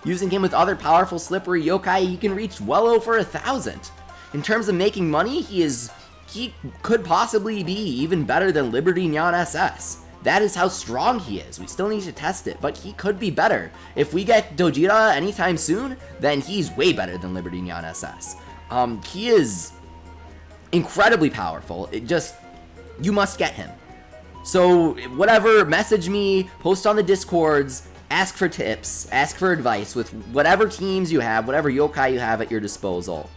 Using him with other powerful slippery yokai, he can reach well over 1,000. In terms of making money, he could possibly be even better than Liberty Nyan SS. That is how strong he is. We still need to test it, but he could be better. If we get Dojira anytime soon, then he's way better than Liberty Nyan SS. He is incredibly powerful. You must get him. So, whatever, message me, post on the Discords, ask for tips, ask for advice with whatever teams you have, whatever yokai you have at your disposal.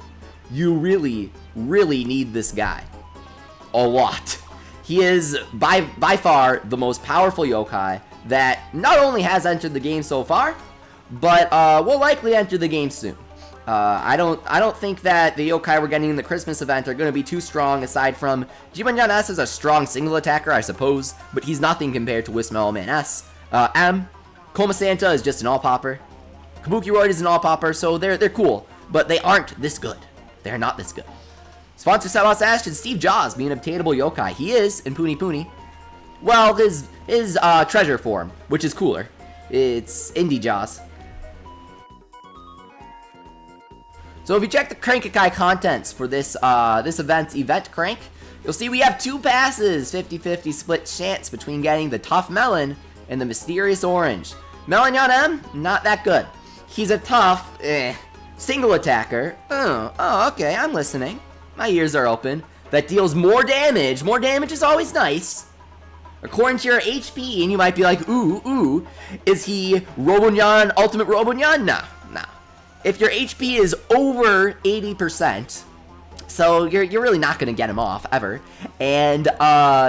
You really, really need this guy. A lot. He is, by far, the most powerful yokai that not only has entered the game so far, but will likely enter the game soon. I don't think that the yokai we're getting in the Christmas event are going to be too strong, aside from Jibanjan S is a strong single attacker, I suppose, but he's nothing compared to Whismellowman M. Koma Santa is just an all-popper. Kabukiroid is an all-popper, so they're cool, but they aren't this good. They're not this good. Sponsor Sebas Ashton, Steve Jaws being an obtainable yokai. He is in Puni Puni. Well, his treasure form, which is cooler. It's Indie Jaws. So if you check the Crank-a-kai contents for this event's event crank, you'll see we have 2 passes, 50-50 split chance between getting the Tough Melon and the Mysterious Orange. Melonyan M, not that good. He's a tough, single attacker. Oh, okay, I'm listening. My ears are open. That deals more damage. More damage is always nice. According to your HP, and you might be like, ooh, is he Robonyan, Ultimate Robonyan? No. If your HP is over 80%, so you're really not going to get him off, ever. And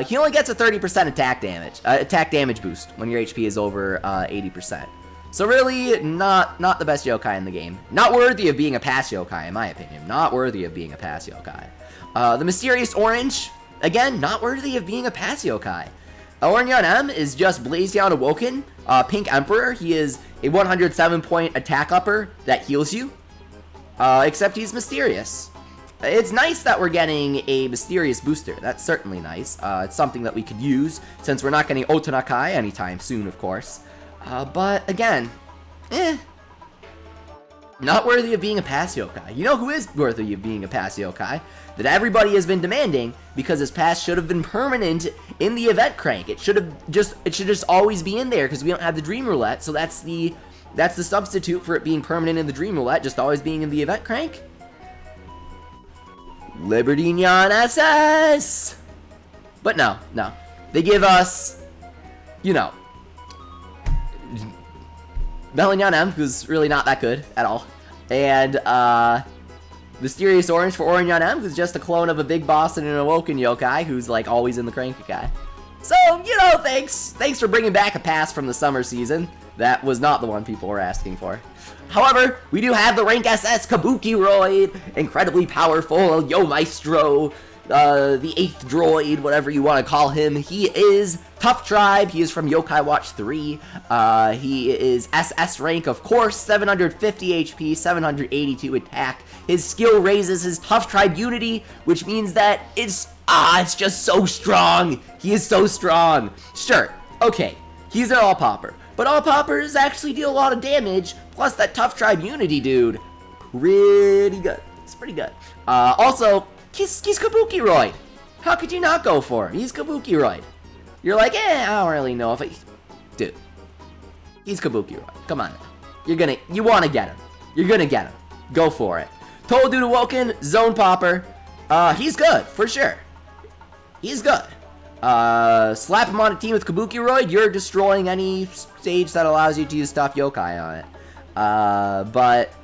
he only gets a 30% attack damage boost when your HP is over 80%. So really, not the best yokai in the game. Not worthy of being a pass yokai, in my opinion. Not worthy of being a pass yokai. The Mysterious Orange, again, not worthy of being a pass yokai. Melonyan M is just Blazion Awoken, Pink Emperor. He is a 107-point attack upper that heals you, except he's mysterious. It's nice that we're getting a mysterious booster. That's certainly nice. It's something that we could use, since we're not getting Otonakai anytime soon, of course. But again, not worthy of being a pass yokai. You know who is worthy of being a pass yokai? That everybody has been demanding, because his pass should have been permanent in the event crank. It should just always be in there, because we don't have the Dream Roulette, so that's the substitute for it being permanent in the Dream Roulette, just always being in the event crank. Liberty Nyan SS! But no. They give us, Melonyan M, who's really not that good at all. And, Mysterious Orange for Melonyan M, who's just a clone of a big boss and an awoken yokai, who's, like, always in the Crank-a-kai. So, thanks for bringing back a pass from the summer season. That was not the one people were asking for. However, we do have the Rank SS Kabukiroid, incredibly powerful Yo Maestro, the 8th droid, whatever you want to call him. He is Tough Tribe. He is from Yokai Watch 3. He is SS rank, of course, 750 HP, 782 attack. His skill raises his Tough Tribe unity, which means that it's just so strong. He is so strong. Sure, okay, he's an all-popper, but all-poppers actually deal a lot of damage, plus that Tough Tribe unity, dude, pretty good. It's pretty good. Also, he's Kabukiroid. How could you not go for him? He's Kabukiroid. You're like, I don't really know if dude, he's Kabukiroid. Come on now. You want to get him. You're gonna get him. Go for it. Total Dude Awoken, Zone Popper. He's good, for sure. He's good. Slap him on a team with Kabukiroid, you're destroying any stage that allows you to use Stuff Yokai on it. But,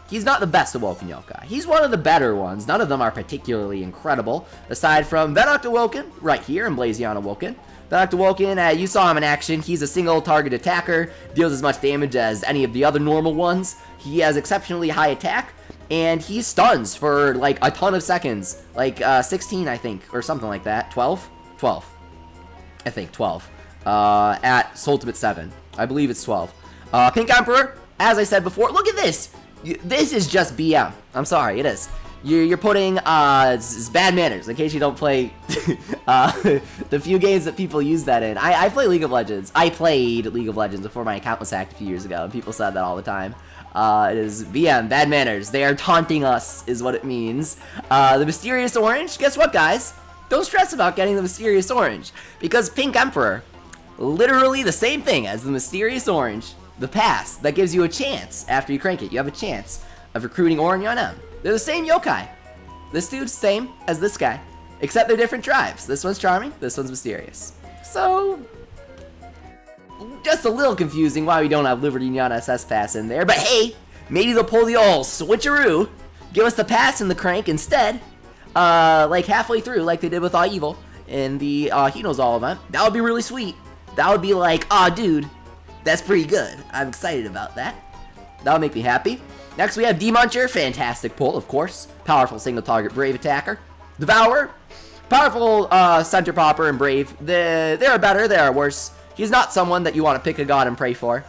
he's not the best Awoken Yokai. He's one of the better ones. None of them are particularly incredible, aside from Venoct Awoken, right here, and Blazion Awoken. Venoct Awoken, you saw him in action. He's a single target attacker, deals as much damage as any of the other normal ones. He has exceptionally high attack, and he stuns for, like, a ton of seconds. Like, 16, I think, or something like that. 12? 12. I think, 12. At Ultimate 7. I believe it's 12. Pink Emperor, as I said before, look at this! This is just BM. I'm sorry, it is. You're putting, it's bad manners, in case you don't play, the few games that people use that in. I play League of Legends. I played League of Legends before my account was hacked a few years ago, and people said that all the time. It is BM, bad manners. They are taunting us, is what it means. The Mysterious Orange, guess what, guys? Don't stress about getting the Mysterious Orange, because Pink Emperor, literally the same thing as the Mysterious Orange, the pass that gives you a chance after you crank it. You have a chance of recruiting Melonyan M. They're the same yokai. This dude's same as this guy, except they're different tribes. This one's charming, this one's mysterious. So, just a little confusing why we don't have Liberty Nyan SS pass in there, but hey, maybe they'll pull the old switcheroo, give us the pass in the crank instead, like halfway through, like they did with All Evil in the Hino's All event. That would be really sweet. That would be like, dude, that's pretty good. I'm excited about that. That would make me happy. Next we have D-Muncher, fantastic pull, of course. Powerful single target Brave attacker. Devourer, powerful center popper and Brave. There are better, there are worse. He's not someone that you want to pick a god and pray for.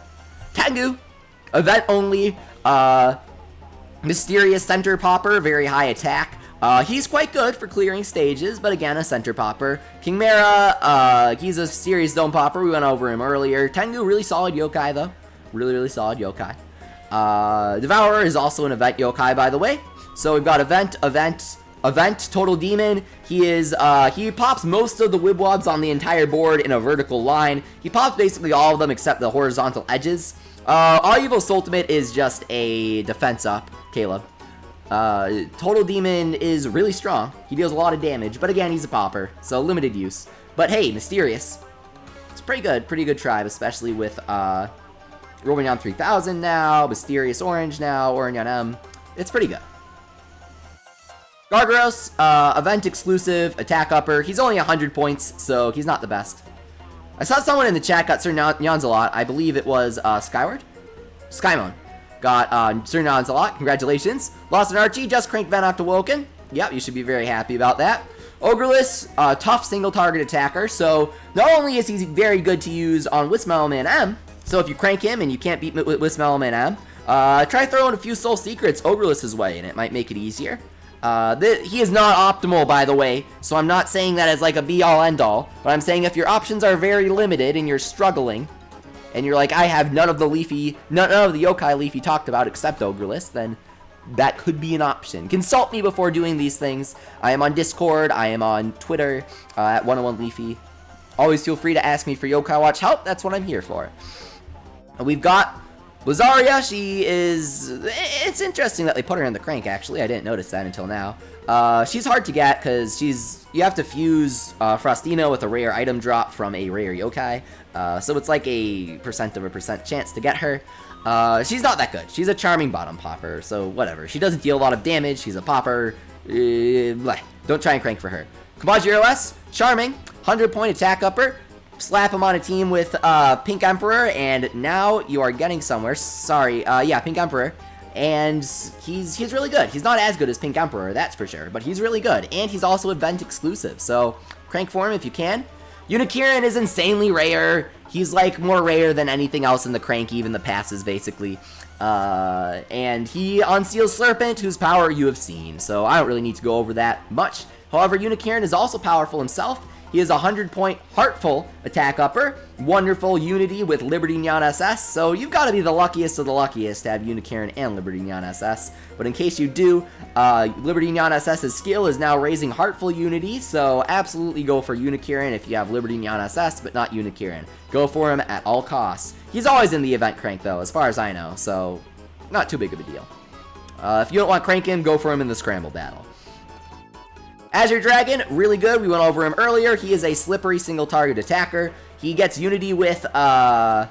Tengu, event only, mysterious center popper, very high attack. He's quite good for clearing stages, but again, a center popper. King Mara, he's a serious zone popper. We went over him earlier. Tengu, really solid yokai, though. Really solid yokai. Devourer is also an event yokai, by the way. So we've got event, total demon. He pops most of the Wib Wobs on the entire board in a vertical line. He pops basically all of them except the horizontal edges. All Evil's ultimate is just a defense up, Caleb. Total Demon is really strong. He deals a lot of damage, but again, he's a popper, so limited use. But hey, Mysterious. It's pretty good tribe, especially with, Romanyan 3000 now, Mysterious Orange now, Noroino M. It's pretty good. Gargaros, event exclusive, attack upper. He's only 100 points, so he's not the best. I saw someone in the chat got Sir Nyansalot. I believe it was, Skymon. Got Sir Nyansalot, congratulations. Lost an Archie, just cranked Van Octawoken. Yep, you should be very happy about that. Ogreless, tough single target attacker, so not only is he very good to use on Whismellowman M, so if you crank him and you can't beat Whismellowman M, try throwing a few Soul Secrets Ogreless' way and it might make it easier. He is not optimal, by the way, so I'm not saying that as like a be-all end-all, but I'm saying if your options are very limited and you're struggling, and you're like, I have none of the yokai Leafy talked about except Ogreless, then that could be an option. Consult me before doing these things. I am on Discord, I am on Twitter, at 101 Leafy. Always feel free to ask me for Yokai Watch help, that's what I'm here for. And we've got Lazaria. It's interesting that they put her in the crank, actually. I didn't notice that until now. She's hard to get because you have to fuse Frostino with a rare item drop from a rare yokai. So it's like a % chance to get her. She's not that good. She's a charming bottom popper, so whatever. She doesn't deal a lot of damage. She's a popper. Don't try and crank for her. Kabukiroid S, charming, 100-point attack upper. Slap him on a team with Pink Emperor, and now you are getting somewhere. Sorry, yeah, Pink Emperor. And he's really good. He's not as good as Pink Emperor, that's for sure, but he's really good. And he's also event exclusive, so crank for him if you can. Unikirin is insanely rare. He's like more rare than anything else in the crank, even the passes, basically. And he unseals Serpent, whose power you have seen, so I don't really need to go over that much. However, Unikirin is also powerful himself. He is a 100-point Heartful attack upper, wonderful unity with Liberty Nyan SS, so you've got to be the luckiest of the luckiest to have Unikirin and Liberty Nyan SS. But in case you do, Liberty Nyan SS's skill is now raising Heartful unity, so absolutely go for Unikirin if you have Liberty Nyan SS, but not Unikirin. Go for him at all costs. He's always in the event crank though, as far as I know, so not too big of a deal. If you don't want crank him, go for him in the Scramble battle. Azure Dragon, really good. We went over him earlier. He is a slippery single target attacker. He gets unity with Slurpent,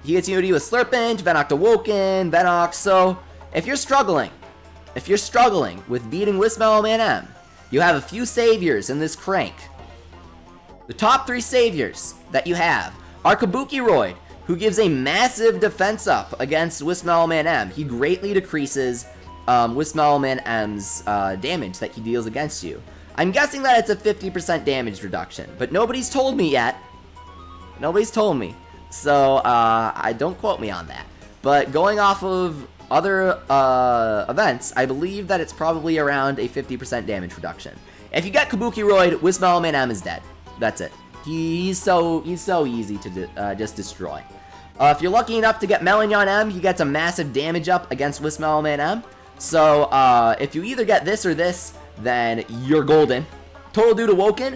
Van Octawoken, Venox. So if you're struggling with beating Whismellowman M, you have a few saviors in this crank. The top 3 saviors that you have are Kabukiroid, who gives a massive defense up against Whismellowman M. He greatly decreases Whismellowman M's damage that he deals against you. I'm guessing that it's a 50% damage reduction, but nobody's told me yet. Nobody's told me. So, I don't quote me on that. But going off of other events, I believe that it's probably around a 50% damage reduction. If you get Kabukiroid, Whismellowman M is dead. That's it. He's so easy to just destroy. If you're lucky enough to get Melonyan M, he gets a massive damage up against Whismellowman M. So, if you either get this or this, then you're golden. Total Dude Awoken,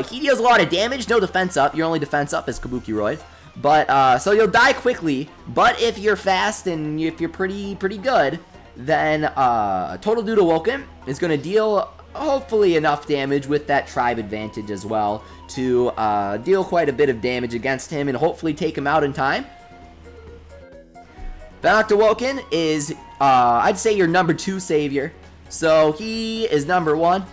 he deals a lot of damage, no defense up. Your only defense up is Kabukiroid. But, so you'll die quickly, but if you're fast and if you're pretty good, then, Total Dude Awoken is gonna deal, hopefully, enough damage with that tribe advantage as well to, deal quite a bit of damage against him and hopefully take him out in time. Van Octawoken is, I'd say your number 2 savior. So he is number 1.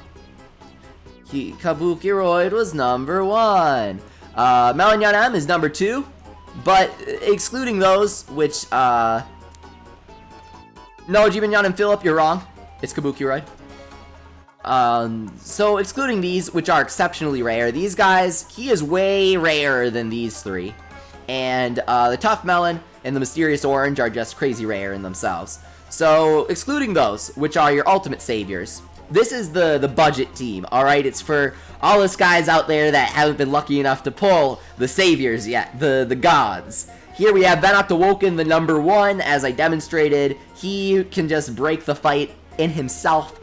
Kabukiroid was number 1. Melonyan M is number 2. But excluding those, which, no, Jibanyan and Philip, you're wrong. It's Kabukiroid. So excluding these, which are exceptionally rare, these guys, he is way rarer than these 3. And, the Tough Melon and the Mysterious Orange are just crazy rare in themselves. So, excluding those, which are your ultimate saviors, this is the budget team, alright? It's for all us guys out there that haven't been lucky enough to pull the saviors yet, the gods. Here we have Awoken, the number 1, as I demonstrated. He can just break the fight in himself.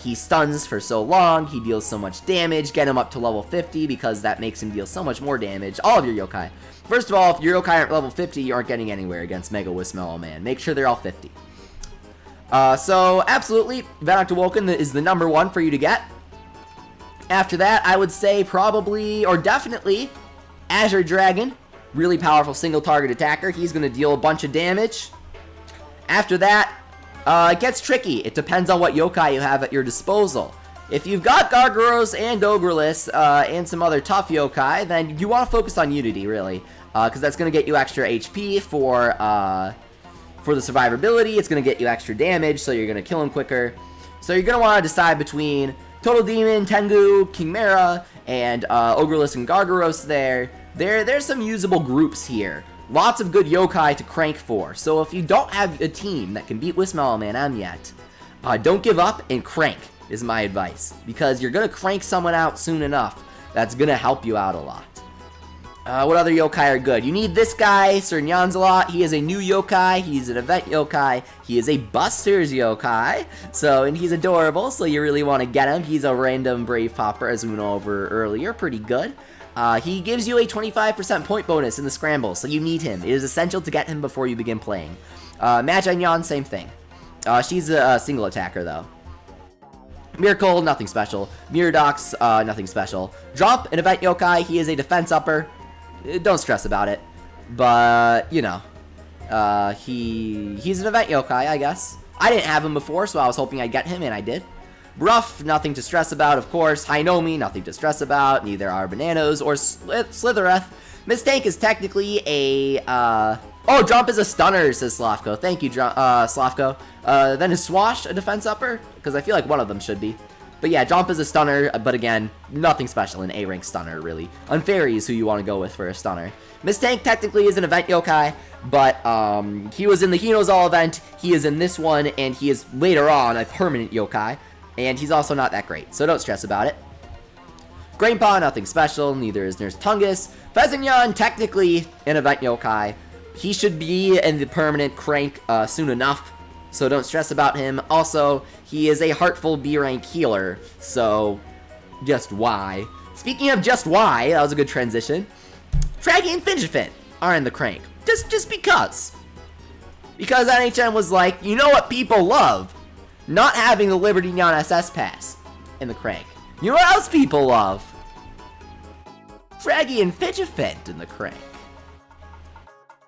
He stuns for so long, he deals so much damage, get him up to level 50 because that makes him deal so much more damage. All of your yokai. First of all, if your yokai aren't level 50, you aren't getting anywhere against Mega Whismellowman. Make sure they're all 50. So, absolutely, Awoken is the number 1 for you to get. After that, I would say probably, or definitely, Azure Dragon. Really powerful single target attacker. He's going to deal a bunch of damage. After that, it gets tricky. It depends on what yokai you have at your disposal. If you've got Gargoyles and Ogreless and some other tough yokai, then you want to focus on Unity, really. Because that's going to get you extra HP for the survivability. It's going to get you extra damage, so you're going to kill him quicker. So you're going to want to decide between Total Demon, Tengu, Chimera, and Ogreless and Gargoyles there. There's some usable groups here. Lots of good yokai to crank for. So if you don't have a team that can beat Whismellowman M yet, don't give up and crank is my advice. Because you're going to crank someone out soon enough that's going to help you out a lot. What other yokai are good? You need this guy, Sir Nyansalot. He is a new yokai. He's an event yokai. He is a Buster's yokai. And he's adorable, so you really want to get him. He's a random Brave Popper, as we went over earlier. Pretty good. He gives you a 25% point bonus in the Scramble, so you need him. It is essential to get him before you begin playing. Maginyan, same thing. She's a single attacker, though. Miracle, nothing special. Miradox, nothing special. Drop, an event yokai. He is a defense upper. Don't stress about it. But, you know. He's an event yokai, I guess. I didn't have him before, so I was hoping I'd get him, and I did. Rough, nothing to stress about, of course. Hainomi, nothing to stress about. Neither are Bananas or Slithereth. Mistank is technically a, Oh, Jump is a stunner, says Slavko. Thank you, Slavko. Then is Swash a defense upper? Because I feel like one of them should be. But yeah, Jump is a stunner, but again, nothing special, an A-rank stunner, really. Unfairy is who you want to go with for a stunner. Mistank technically is an event yokai, but he was in the Hinozal event, he is in this one, and he is later on a permanent yokai. And he's also not that great, so don't stress about it. Grainpaw, nothing special, neither is Nurse Tungus. Pheasantyan, technically an event yokai. He should be in the permanent crank soon enough, so don't stress about him. Also, he is a Heartful B-rank healer, so just why. Speaking of just why, that was a good transition. Traggy and Finjifin are in the crank, just because. Because NHN was like, you know what people love? Not having the Liberty Nyan SS Pass in the crank. You know what else people love? Fraggy and Fidgefent in the crank.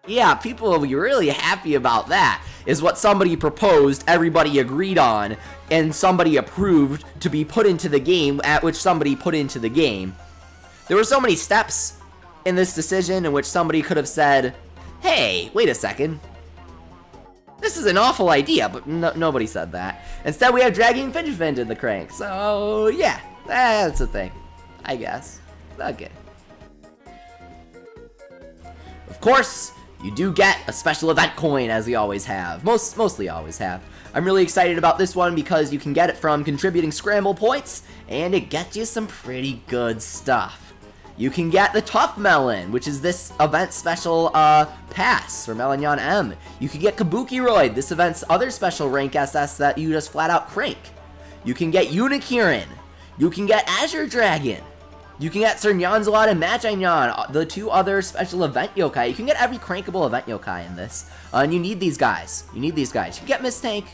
Yeah, people will be really happy about that, is what somebody proposed, everybody agreed on, and somebody approved to be put into the game, at which somebody put into the game. There were so many steps in this decision in which somebody could have said, hey, wait a second. This is an awful idea, but nobody said that. Instead, we have Dragging Finjifend in the crank. So, yeah, that's a thing, I guess. Okay. Of course, you do get a special event coin, as we always have. Mostly always have. I'm really excited about this one because you can get it from contributing Scramble points, and it gets you some pretty good stuff. You can get the Tough Melon, which is this event special pass for Melonyan M. You can get Kabukiroid, this event's other special rank SS that you just flat out crank. You can get Unikirin. You can get Azure Dragon. You can get Sir Nyansalot and Maginyan, the two other special event yokai. You can get every crankable event yokai in this. And you need these guys. You need these guys. You can get Mistank.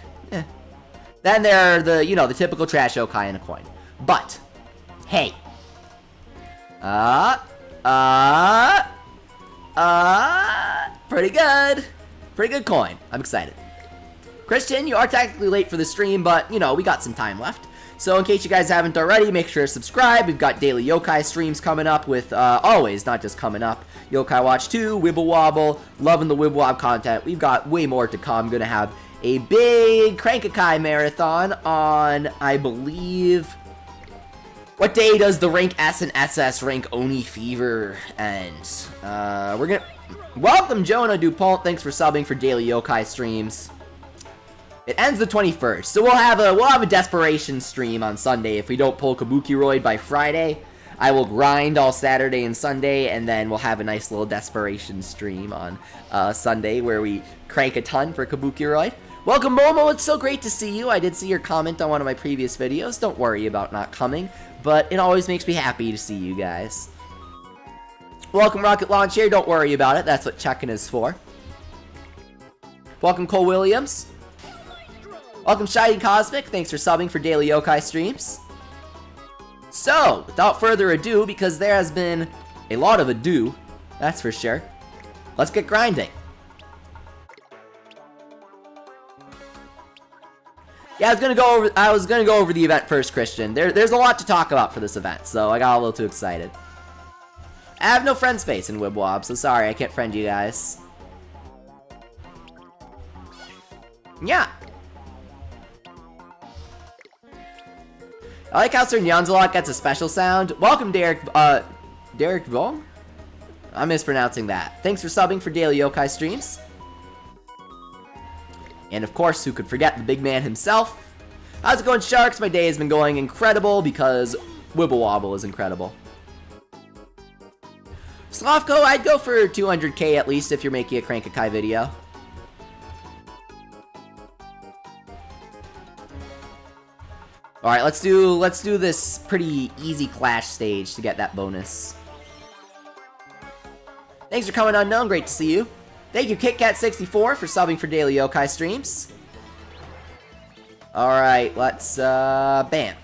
Then there are the, you know, the typical trash yokai in a coin. But, hey. Pretty good. Pretty good coin. I'm excited. Christian, you are technically late for the stream, but, you know, we got some time left. So in case you guys haven't already, make sure to subscribe. We've got daily yokai streams coming up with, always, not just coming up, Yokai Watch 2, Wibble Wobble, loving the Wib Wob content. We've got way more to come. Gonna have a big Crankakai marathon on, I believe... What day does the rank S and SS rank Oni Fever end? We're gonna... Welcome, Jonah DuPont. Thanks for subbing for daily yokai streams. It ends the 21st, so we'll have a desperation stream on Sunday if we don't pull Kabukiroid by Friday. I will grind all Saturday and Sunday, and then we'll have a nice little desperation stream on Sunday where we crank a ton for Kabukiroid. Welcome, Momo. It's so great to see you. I did see your comment on one of my previous videos. Don't worry about not coming, but it always makes me happy to see you guys. Welcome, Rocket Launcher. Don't worry about it. That's what checking is for. Welcome, Cole Williams. Welcome, Shiny Cosmic. Thanks for subbing for daily Yokai streams. So, without further ado, because there has been a lot of ado, that's for sure, let's get grinding. Yeah, I was gonna go over the event first, Christian. There's a lot to talk about for this event, so I got a little too excited. I have no friend space in Wib Wob, so sorry I can't friend you guys. Yeah. I like how Sir Nyansalot gets a special sound. Welcome, Derek Vong? I'm mispronouncing that. Thanks for subbing for daily Yokai streams. And of course, who could forget the big man himself? How's it going, Sharks? My day has been going incredible because Wibble Wobble is incredible. Slavko, I'd go for 200k at least if you're making a Crank-a-Kai video. Alright, let's do this pretty easy clash stage to get that bonus. Thanks for coming, Unknown. Great to see you. Thank you, KitKat64, for subbing for daily Yokai streams. Alright, let's, bam.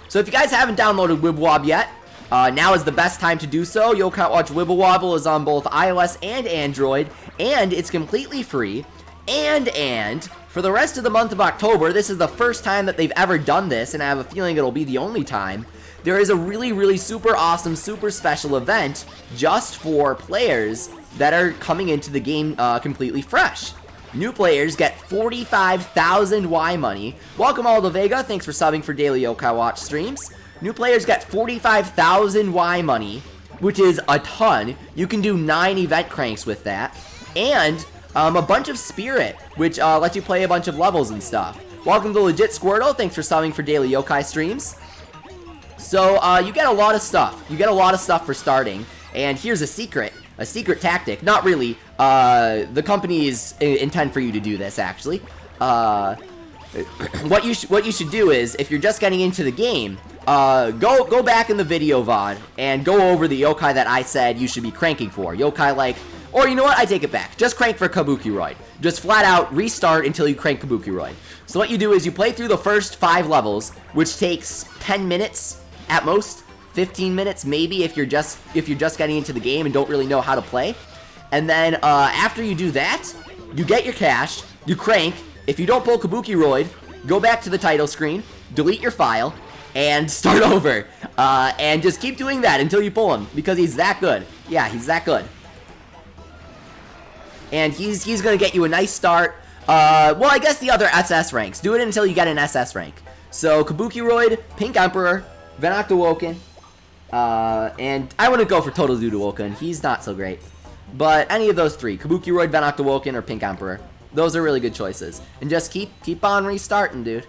So if you guys haven't downloaded Wib Wob yet, now is the best time to do so. Yokai Watch Wibble Wobble is on both iOS and Android, and it's completely free. And for the rest of the month of October, this is the first time that they've ever done this, and I have a feeling it'll be the only time. There is a really super awesome, super special event just for players that are coming into the game completely fresh. New players get 45,000 Y money. Welcome, Aldo Vega. Thanks for subbing for daily Yokai Watch streams. New players get 45,000 Y money, which is a ton. You can do 9 event cranks with that. And a bunch of Spirit, which lets you play a bunch of levels and stuff. Welcome to Legit Squirtle. Thanks for subbing for daily Yokai streams. So, you get a lot of stuff. You get a lot of stuff for starting. And here's a secret tactic. Not really. The companies intend for you to do this, actually. What you should do is, if you're just getting into the game, go back in the video VOD and go over the Yokai that I said you should be cranking for. Yokai like, or you know what, I take it back. Just crank for Kabukiroid. Just flat out restart until you crank Kabukiroid. So what you do is you play through the first 5 levels, which takes 10 minutes at most, 15 minutes maybe if you're just getting into the game and don't really know how to play. And then after you do that, you get your cash, you crank. If you don't pull Kabukiroid, go back to the title screen, delete your file, and start over. And just keep doing that until you pull him, because he's that good. Yeah, he's that good. And he's gonna get you a nice start. Well, I guess the other SS ranks. Do it until you get an SS rank. So, Kabukiroid, Pink Emperor, Venoctawoken, and I wouldn't go for Total Dudawoken. He's not so great. But any of those 3, Kabukiroid, Venoctawoken, or Pink Emperor, those are really good choices. And just keep on restarting, dude.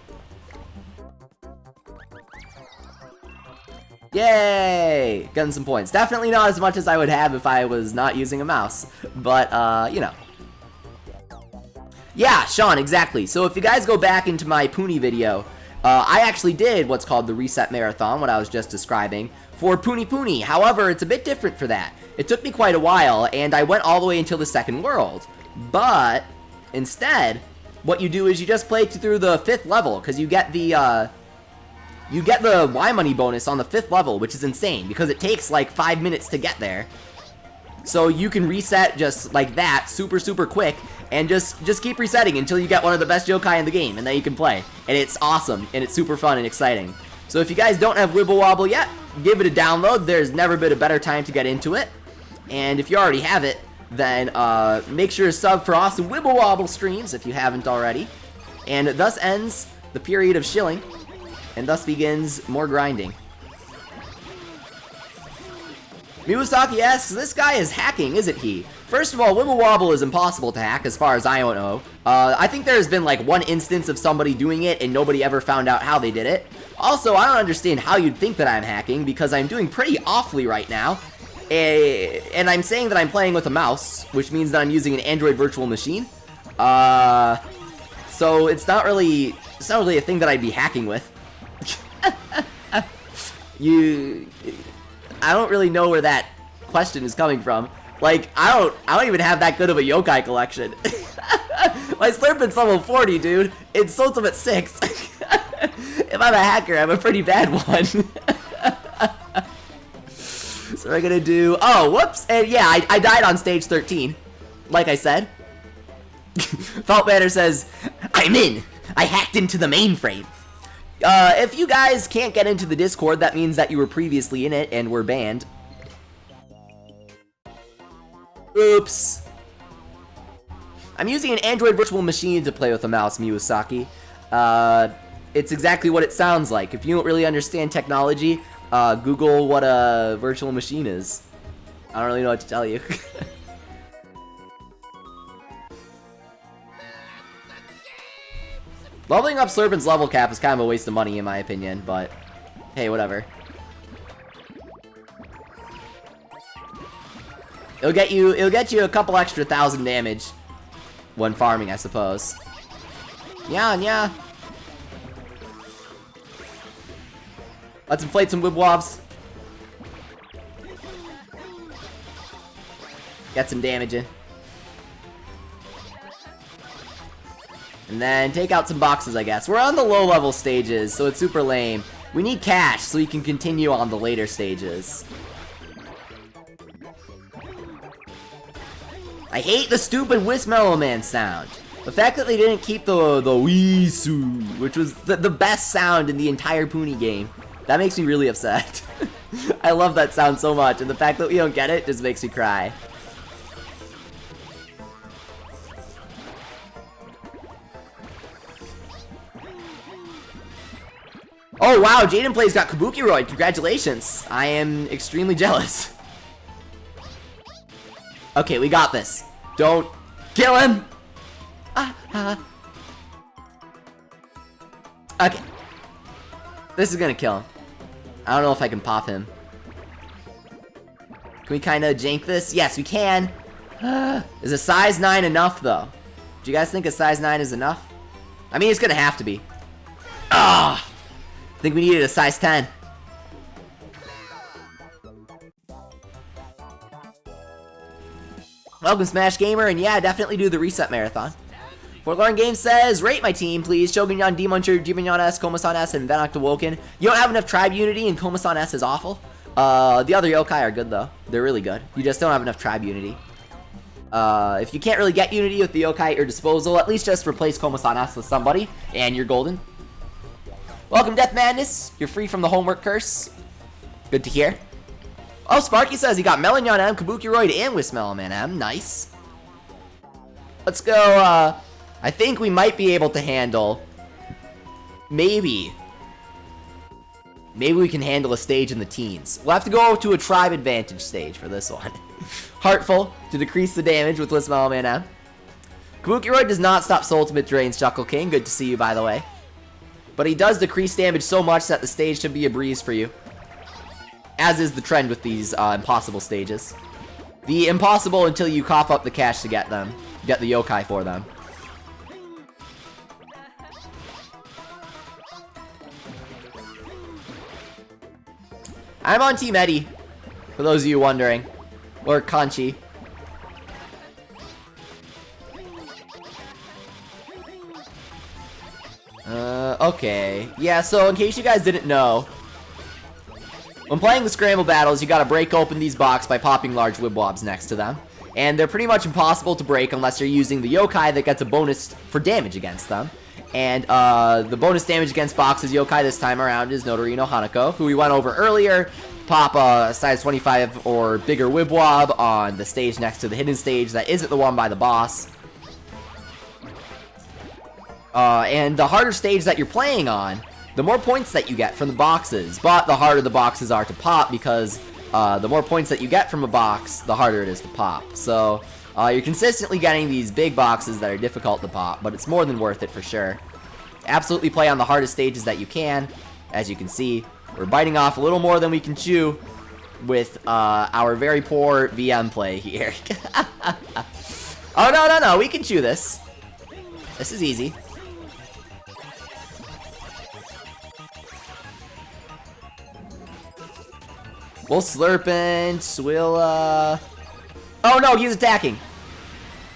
Yay! Getting some points. Definitely not as much as I would have if I was not using a mouse. But, you know. Yeah, Sean, exactly. So if you guys go back into my Puni video, I actually did what's called the Reset Marathon, what I was just describing, for Puni. However, it's a bit different for that. It took me quite a while, and I went all the way until the second world. But, instead, what you do is you just play through the 5th level, because you get the Y money bonus on the 5th level, which is insane, because it takes like 5 minutes to get there. So you can reset just like that, super quick, and just keep resetting until you get one of the best Yokai in the game, and then you can play. And it's awesome, and it's super fun and exciting. So if you guys don't have Wibble Wobble yet, give it a download. There's never been a better time to get into it. And if you already have it, then make sure to sub for awesome Wibble Wobble streams if you haven't already. And thus ends the period of shilling, and thus begins more grinding. Miwasaki asks, this guy is hacking, isn't he? First of all, Wibble Wobble is impossible to hack as far as I don't know. I think there's been like one instance of somebody doing it and nobody ever found out how they did it. Also, I don't understand how you'd think that I'm hacking because I'm doing pretty awfully right now. And I'm saying that I'm playing with a mouse, which means that I'm using an Android virtual machine. So it's not really a thing that I'd be hacking with. I don't really know where that question is coming from. Like, I don't even have that good of a yokai collection. My Slurpent's level 40, dude. It's ultimate 6. If I'm a hacker, I'm a pretty bad one. So we're gonna do... Oh, whoops! And yeah, I died on stage 13. Like I said. Fault Banner says, I'm in! I hacked into the mainframe. If you guys can't get into the Discord, that means that you were previously in it and were banned. Oops. I'm using an Android virtual machine to play with a mouse, Miyazaki. It's exactly what it sounds like. If you don't really understand technology, Google what a virtual machine is. I don't really know what to tell you. Leveling up Slurpent's level cap is kind of a waste of money in my opinion, but hey, whatever. It'll get you a couple extra 1,000 damage when farming, I suppose. Yeah. Let's inflate some Wib Wobs. Get some damage in. And then take out some boxes, I guess. We're on the low level stages, so it's super lame. We need cash so we can continue on the later stages. I hate the stupid Whismellowman sound. The fact that they didn't keep the Weesu, which was the best sound in the entire Puni game. That makes me really upset. I love that sound so much, and the fact that we don't get it just makes me cry. Oh wow, Jaden Play's got Kabukiroid. Congratulations. I am extremely jealous. Okay, we got this. Don't kill him. Okay. This is gonna kill him. I don't know if I can pop him. Can we kind of jank this? Yes, we can. Is a size 9 enough, though? Do you guys think a size 9 is enough? I mean, it's gonna have to be. Ah! I think we needed a size 10. Welcome, Smash Gamer, and yeah, definitely do the reset marathon. Forlorn Game says, rate my team, please. Shogunyan, Demoncher, Jibanyan S, Komasan S, and Venok Woken. You don't have enough tribe unity, and Komasan S is awful. The other yokai are good, though. They're really good. You just don't have enough tribe unity. If you can't really get unity with the yokai at your disposal, at least just replace Komasan S with somebody, and you're golden. Welcome, Death Madness. You're free from the homework curse. Good to hear. Oh, Sparky says he got Melonyan M, Kabukiroid, and Whismellowman M. Nice. Let's go, I think we might be able to handle... Maybe we can handle a stage in the teens. We'll have to go to a tribe advantage stage for this one. Heartful to decrease the damage with Whismellowman M. Kabukiroid does not stop Soul Ultimate Drains, Chuckle King. Good to see you, by the way. But he does decrease damage so much that the stage should be a breeze for you. As is the trend with these impossible stages. The impossible until you cough up the cash to get them. Get the yokai for them. I'm on Team Eddie, for those of you wondering. Or Conchi. Okay. Yeah, so in case you guys didn't know, when playing the Scramble battles, you gotta break open these boxes by popping large Wib Wobs next to them. And they're pretty much impossible to break unless you're using the yokai that gets a bonus for damage against them. And the bonus damage against boxes yokai this time around is Noroino Hanako, who we went over earlier. Pop a size 25 or bigger Wib Wob on the stage next to the hidden stage that isn't the one by the boss. And the harder stage that you're playing on, the more points that you get from the boxes, but the harder the boxes are to pop because the more points that you get from a box, the harder it is to pop. So You're consistently getting these big boxes that are difficult to pop, but it's more than worth it for sure. Absolutely play on the hardest stages that you can. As you can see, we're biting off a little more than we can chew with our very poor VM play here. Oh, no, we can chew this. This is easy. We'll Slurpent, we'll, Oh, no, he's attacking.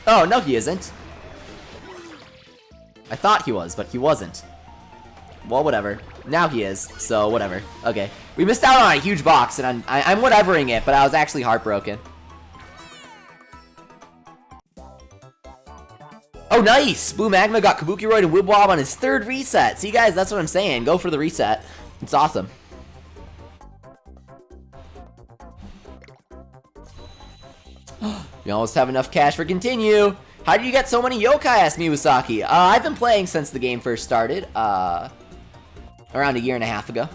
Oh, no, he isn't. I thought he was, but he wasn't. Well, whatever. Now he is, so whatever. Okay. We missed out on a huge box, and I'm whatevering it, but I was actually heartbroken. Oh, nice! Blue Magma got Kabukiroid and Wib Wob on his 3rd reset. See, guys, that's what I'm saying. Go for the reset. It's awesome. You almost have enough cash for continue. How do you get so many yokai, asked Miwasaki. I've been playing since the game first started, around a year and a half ago.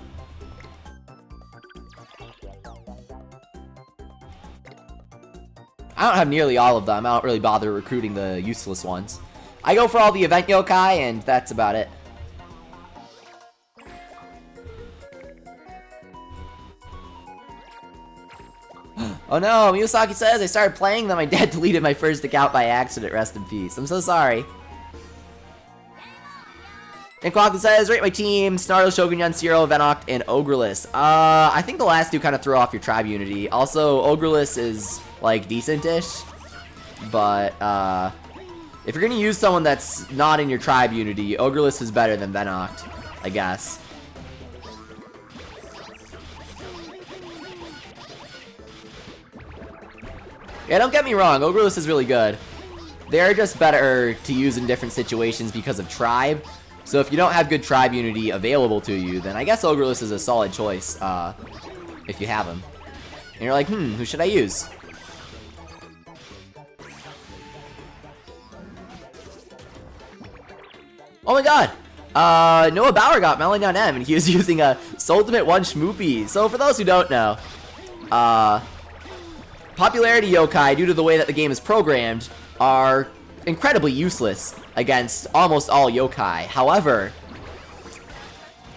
I don't have nearly all of them. I don't really bother recruiting the useless ones. I go for all the event yokai, and that's about it. Oh no, Miyazaki says I started playing, then my dad deleted my first account by accident, rest in peace. I'm so sorry. And Kwaki says, rate my team, Snarl, Shogun, Nyansalot, Venoct, and Ogreless. I think the last two kind of throw off your tribe unity. Also, Ogreless is, like, decent-ish. But, if you're gonna use someone that's not in your tribe unity, Ogreless is better than Venoct, I guess. Yeah, don't get me wrong, Ogreless is really good. They're just better to use in different situations because of tribe. So if you don't have good tribe unity available to you, then I guess Ogreless is a solid choice, if you have him. And you're like, who should I use? Oh my god! Noah Bauer got Melonyan M, and he was using a Ultimate 1 Schmoopy. So for those who don't know, popularity yokai, due to the way that the game is programmed, are incredibly useless against almost all yokai. However,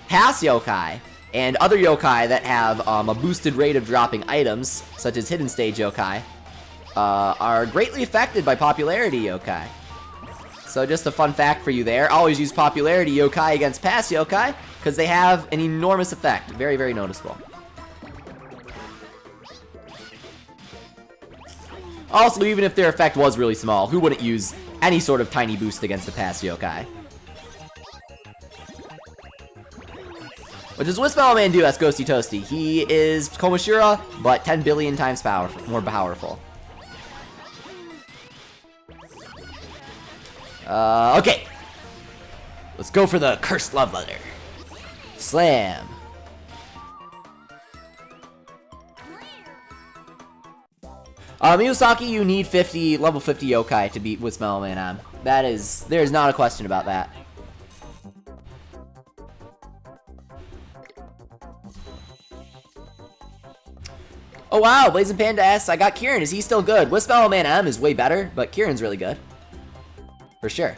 pass yokai and other yokai that have a boosted rate of dropping items, such as hidden stage yokai, are greatly affected by popularity yokai. So just a fun fact for you there. Always use popularity yokai against pass yokai, because they have an enormous effect. Very, very noticeable. Also, even if their effect was really small, who wouldn't use any sort of tiny boost against the pass yokai? What does Whismellowman do, asked Ghosty Toasty? He is Komoshira, but 10 billion times more powerful. Okay. Let's go for the Cursed Love Letter. Slam. Miyazaki, you need level 50 yokai to beat Whismellowman M. There's not a question about that. Oh wow, Blazing Panda asks, I got Kieran, is he still good? Whismellowman M is way better, but Kieran's really good. For sure.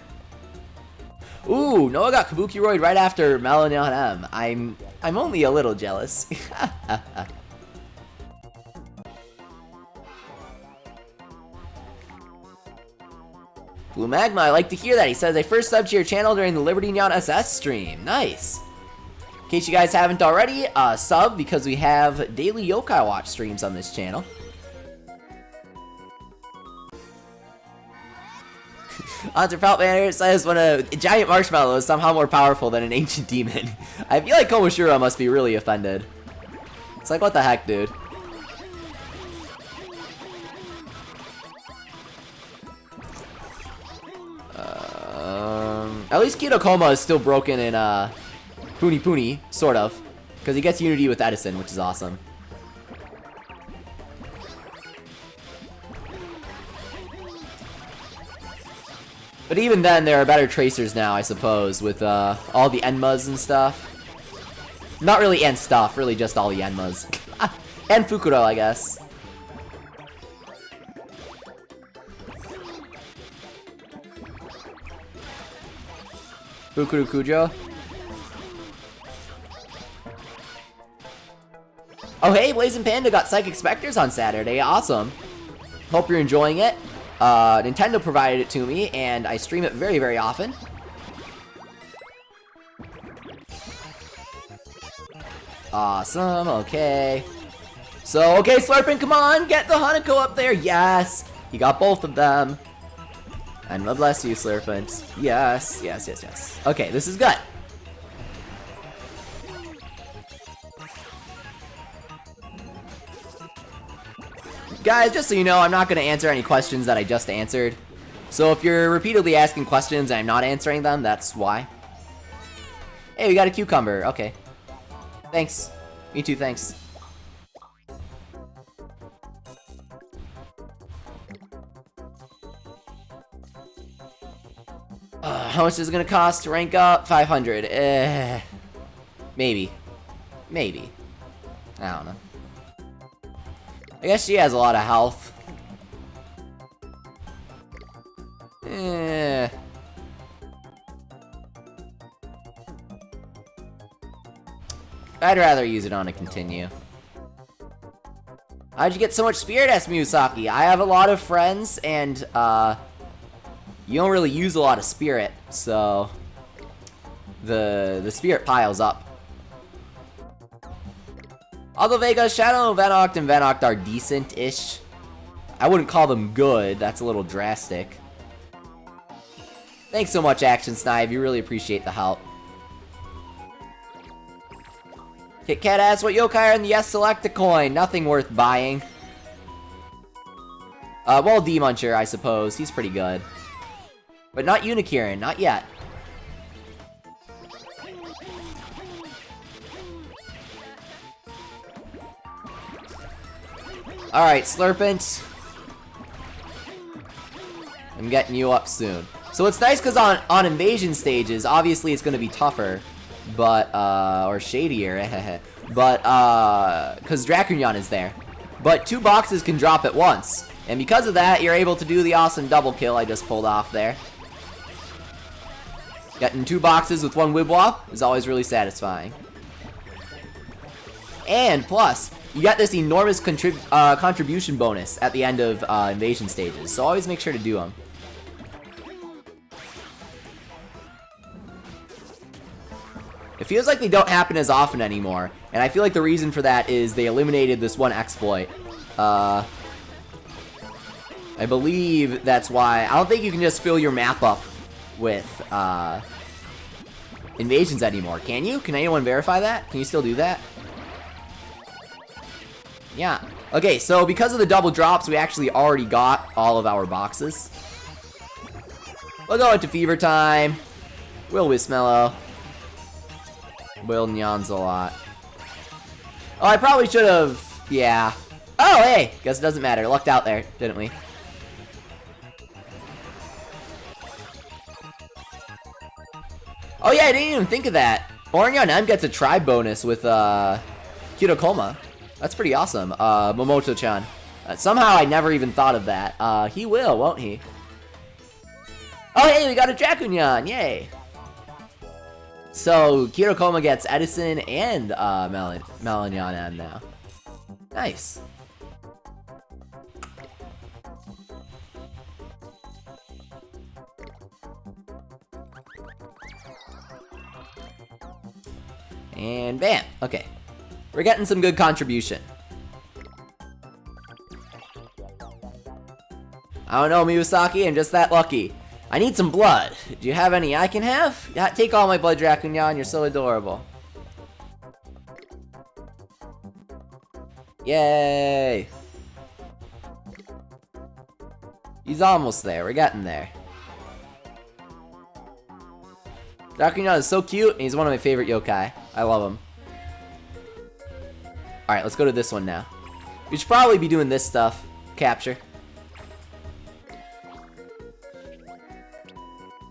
Ooh, Noah got Kabukiroid right after Melonyan M. I'm only a little jealous. Blue Magma, I like to hear that. He says, I first subbed to your channel during the Liberty Nyan SS stream. Nice. In case you guys haven't already, sub, because we have daily Yokai Watch streams on this channel. Hunter Feltman says, when a giant marshmallow is somehow more powerful than an ancient demon. I feel like Komoshira must be really offended. It's like, what the heck, dude? At least Kitokoma is still broken in, Puni Puni, sort of. Because he gets unity with Edison, which is awesome. But even then, there are better tracers now, I suppose, with, all the Enmas and stuff. Not really and stuff, really just all the Enmas. And Fukuro, I guess. Bukuru Kujo. Oh hey, Blazing Panda got Psychic Specters on Saturday. Awesome. Hope you're enjoying it. Nintendo provided it to me, and I stream it very, very often. Awesome, okay. So, okay, Slurpin, come on, get the Hanako up there. Yes, he got both of them. And God bless you, Slurpin. Yes, yes, yes, yes. Okay, this is good. Guys, just so you know, I'm not going to answer any questions that I just answered. So if you're repeatedly asking questions and I'm not answering them, that's why. Hey, we got a cucumber. Okay. Thanks. Me too, thanks. How much is it going to cost to rank up? 500. Maybe. Maybe. I don't know. I guess she has a lot of health. I'd rather use it on a continue. How'd you get so much Spirit S, Miyazaki? I have a lot of friends, and you don't really use a lot of Spirit, so the Spirit piles up. Although Vega's Shadow, Venoct, and Venoct are decent-ish. I wouldn't call them good, that's a little drastic. Thanks so much, Action Snipe, you really appreciate the help. Kit Kat asks what yokai are in the Yes Select a Coin. Nothing worth buying. Well, D-Muncher, I suppose. He's pretty good. But not Unikirin, not yet. Alright, Slurpint. I'm getting you up soon. So it's nice because on invasion stages, obviously it's going to be tougher. But, or shadier, but, because Dracunyan is there. But 2 boxes can drop at once. And because of that, you're able to do the awesome double kill I just pulled off there. Getting 2 boxes with 1 Wib Wob is always really satisfying. And, plus, you got this enormous contribution bonus at the end of invasion stages. So always make sure to do them. It feels like they don't happen as often anymore, and I feel like the reason for that is they eliminated this one exploit. I believe that's why. I don't think you can just fill your map up with invasions anymore, can you? Can anyone verify that? Can you still do that? Yeah. Okay, so because of the double drops, we actually already got all of our boxes. We'll go into Fever Time. We'll Whismellow. Will Nyansalot. Oh, I probably should have. Yeah. Oh, hey! Guess it doesn't matter. Lucked out there, didn't we? Oh, yeah, I didn't even think of that. Melonyan M gets a tribe bonus with Kirokoma. That's pretty awesome. Momoto-chan. Somehow I never even thought of that. He will, won't he? Oh, hey, we got a Dracunyan! Yay! So, Kirokoma gets Edison and Melonyan M now. Nice. And bam! Okay. We're getting some good contribution. I don't know, Miyazaki, I'm just that lucky. I need some blood. Do you have any I can have? Yeah, take all my blood, Dracunyan. You're so adorable. Yay! He's almost there. We're getting there. Dracunyan is so cute, and he's one of my favorite yokai. I love him. Alright, let's go to this one now. We should probably be doing this stuff. Capture.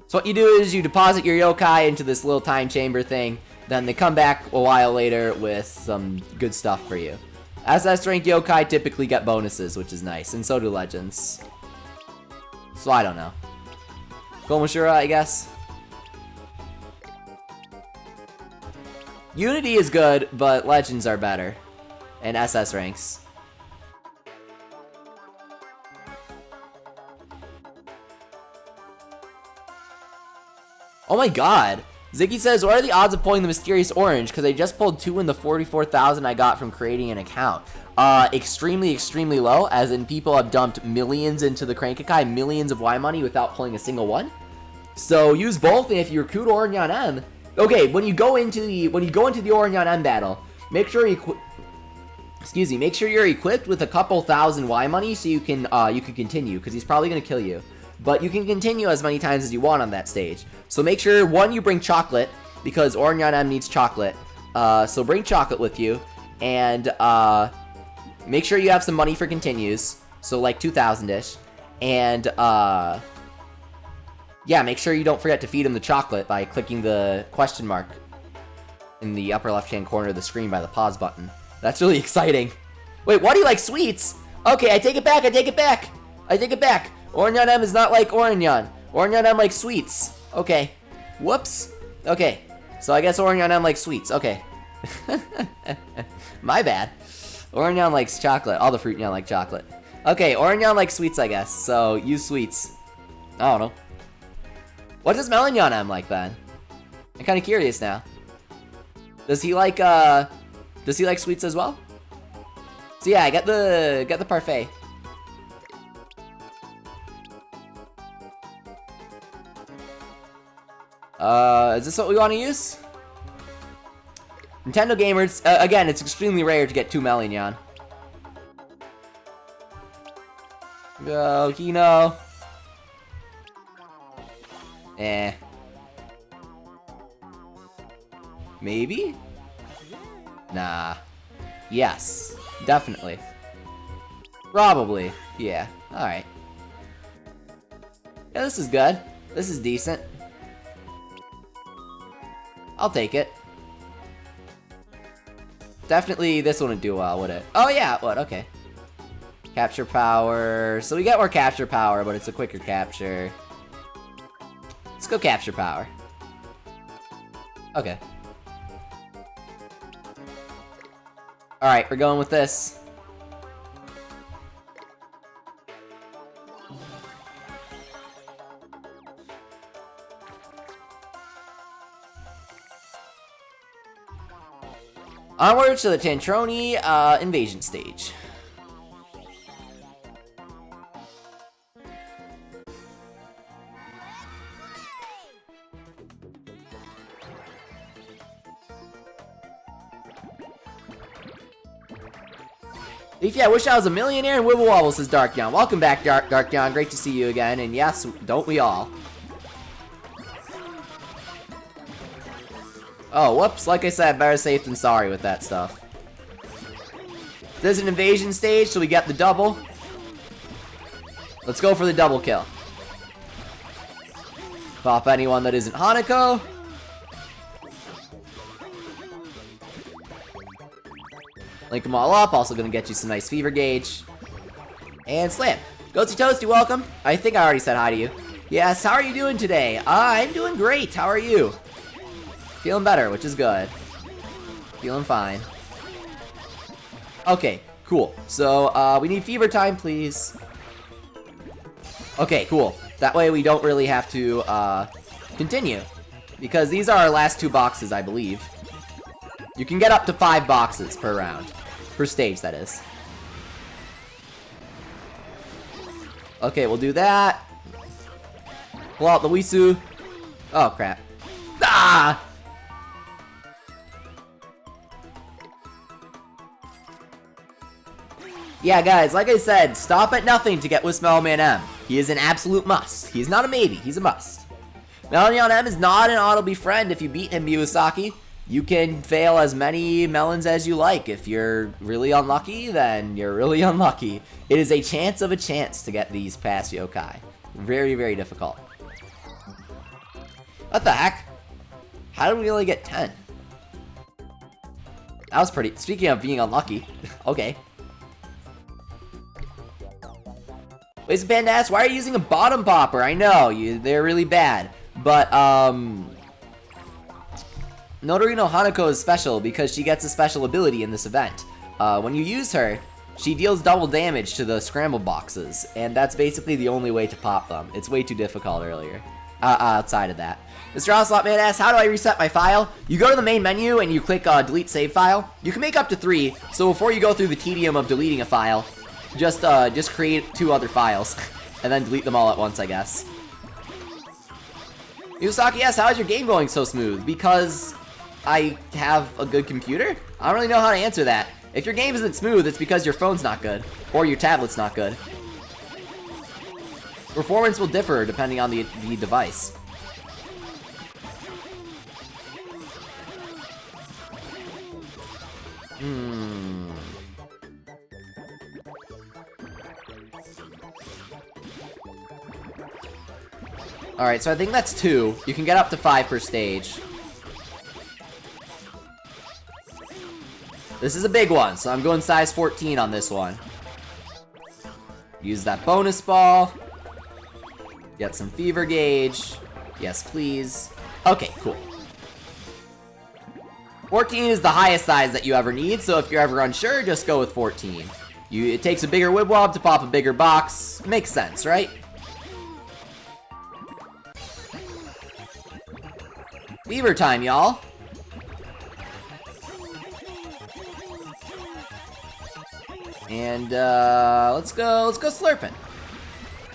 So what you do is you deposit your yokai into this little time chamber thing, then they come back a while later with some good stuff for you. SS rank yokai typically get bonuses, which is nice, and so do legends. So I don't know. Komashura, I guess. Unity is good, but Legends are better. And SS ranks. Oh my god. Ziggy says, what are the odds of pulling the mysterious orange? Because I just pulled 2 in the 44,000 I got from creating an account. Extremely, extremely low, as in people have dumped millions into the Crank-a-kai, millions of Y money without pulling a single one. So use both, and if you recruit Noroino M, okay, when you go into the Noroino M battle, make sure make sure you're equipped with a couple thousand Y money so you can continue, because he's probably gonna kill you. But you can continue as many times as you want on that stage. So make sure, one, you bring chocolate, because Noroino M needs chocolate. So bring chocolate with you, and make sure you have some money for continues, so like 2,000-ish. And yeah, make sure you don't forget to feed him the chocolate by clicking the question mark in the upper left-hand corner of the screen by the pause button. That's really exciting. Wait, why do you like sweets? Okay, I take it back, I take it back! I take it back! Noroino M is not like Noroino. Noroino M likes sweets. Okay. Whoops. Okay. So I guess Noroino M likes sweets. Okay. My bad. Noroino likes chocolate. All the fruit Nyan like chocolate. Okay, Noroino likes sweets, I guess. So use sweets. I don't know. What does Melonyan M like then? I'm kind of curious now. Does he like sweets as well? So yeah, get the parfait. Is this what we want to use? Nintendo gamers, again, it's extremely rare to get 2 Melonyan. Go, Kino. Eh. Maybe? Nah. Yes. Definitely. Probably. Yeah. Alright. Yeah, this is good. This is decent. I'll take it. Definitely this wouldn't do well, would it? Oh yeah, it would. Okay. Capture power. So we get more capture power, but it's a quicker capture. Let's go capture power. Okay. Alright, we're going with this. Onwards to the Tantroni invasion stage. Leafy, I wish I was a millionaire in Wibble Wobble, says Dark Yon. Welcome back, Dark Yon. Great to see you again. And yes, don't we all? Oh, whoops. Like I said, better safe than sorry with that stuff. There's an invasion stage, so we get the double. Let's go for the double kill. Pop anyone that isn't Hanako. Link them all up. Also gonna get you some nice fever gauge. And slam. Ghosty Toasty, welcome. I think I already said hi to you. Yes, how are you doing today? I'm doing great. How are you? Feeling better, which is good. Feeling fine. Okay, cool. So, we need fever time, please. Okay, cool. That way we don't really have to, continue. Because these are our last 2 boxes, I believe. You can get up to 5 boxes per round. Per stage, that is. Okay, we'll do that. Pull out the Wisu. Oh, crap. Ah! Yeah, guys, like I said, stop at nothing to get Whismellowman M. He is an absolute must. He's not a maybe, he's a must. Melonyan M is not an auto-befriend if you beat him, Miwasaki. You can fail as many melons as you like. If you're really unlucky, then you're really unlucky. It is a chance of a chance to get these past yokai. Very, very difficult. What the heck? How did we only get 10? That was pretty... Speaking of being unlucky. Okay. Wait, Panda asks, why are you using a bottom popper? I know, they're really bad. But, Noroino Hanako is special because she gets a special ability in this event. When you use her, she deals double damage to the Scramble boxes, and that's basically the only way to pop them. It's way too difficult outside of that. Mr. Nyansalot Man asks, how do I reset my file? You go to the main menu and you click delete save file. You can make up to 3, so before you go through the tedium of deleting a file, just create 2 other files, and then delete them all at once, I guess. Yusaki asks, how is your game going so smooth? Because I have a good computer? I don't really know how to answer that. If your game isn't smooth, it's because your phone's not good, or your tablet's not good. Performance will differ depending on the device. Alright, so I think that's 2. You can get up to 5 per stage. This is a big one, so I'm going size 14 on this one. Use that bonus ball. Get some fever gauge. Yes, please. Okay, cool. 14 is the highest size that you ever need, so if you're ever unsure, just go with 14. It takes a bigger Wib Wob to pop a bigger box. Makes sense, right? Fever time, y'all. And let's go slurping.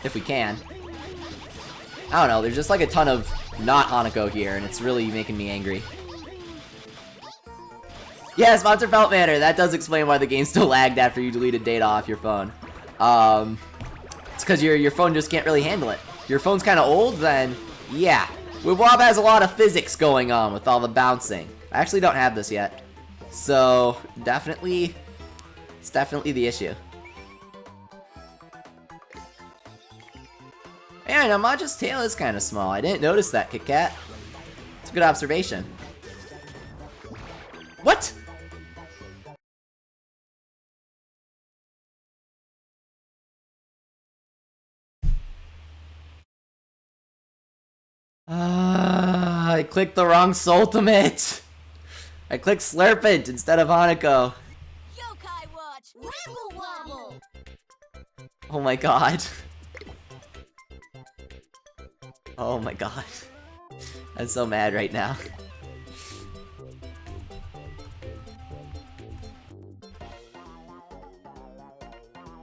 If we can. I don't know, there's just like a ton of not Hanako here, and it's really making me angry. Yeah, Sponsor Felt Manner, that does explain why the game still lagged after you deleted data off your phone. It's because your phone just can't really handle it. If your phone's kind of old, then yeah. Wib Wob has a lot of physics going on with all the bouncing. I actually don't have this yet. So, definitely, it's definitely the issue. And Amaja's tail is kind of small. I didn't notice that, Kit Kat. It's a good observation. What? I clicked the wrong Ultimate. I clicked Slurpent instead of Hanako. Yokai watch, Wibble Wobble. Oh my god. Oh my god. I'm so mad right now.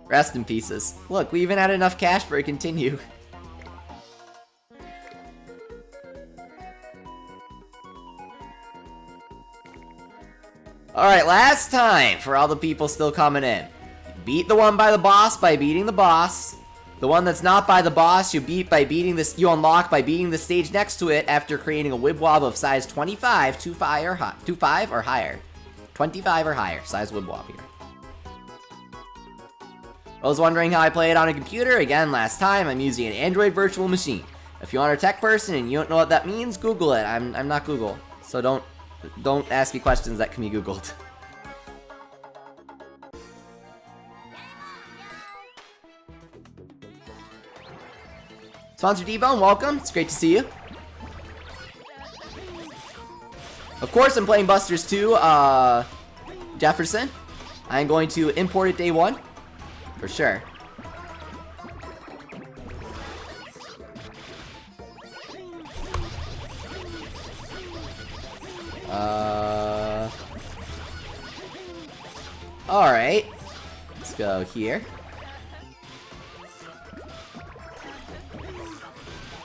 Rest in pieces. Look, we even had enough cash for a continue. Alright, last time for all the people still coming in. Beat the one by the boss by beating the boss. The one that's not by the boss, you unlock by beating the stage next to it after creating a Wib Wob of size 25, 25 or higher. 25 or higher, size Wib Wob here. I was wondering how I play it on a computer. Again, last time, I'm using an Android virtual machine. If you are a tech person and you don't know what that means, Google it. I'm not Google, so don't ask me questions that can be Googled. Sponsor D-Bone, welcome. It's great to see you. Of course, I'm playing Busters 2, Jefferson. I'm going to import it day 1. For sure. Alright. Let's go here.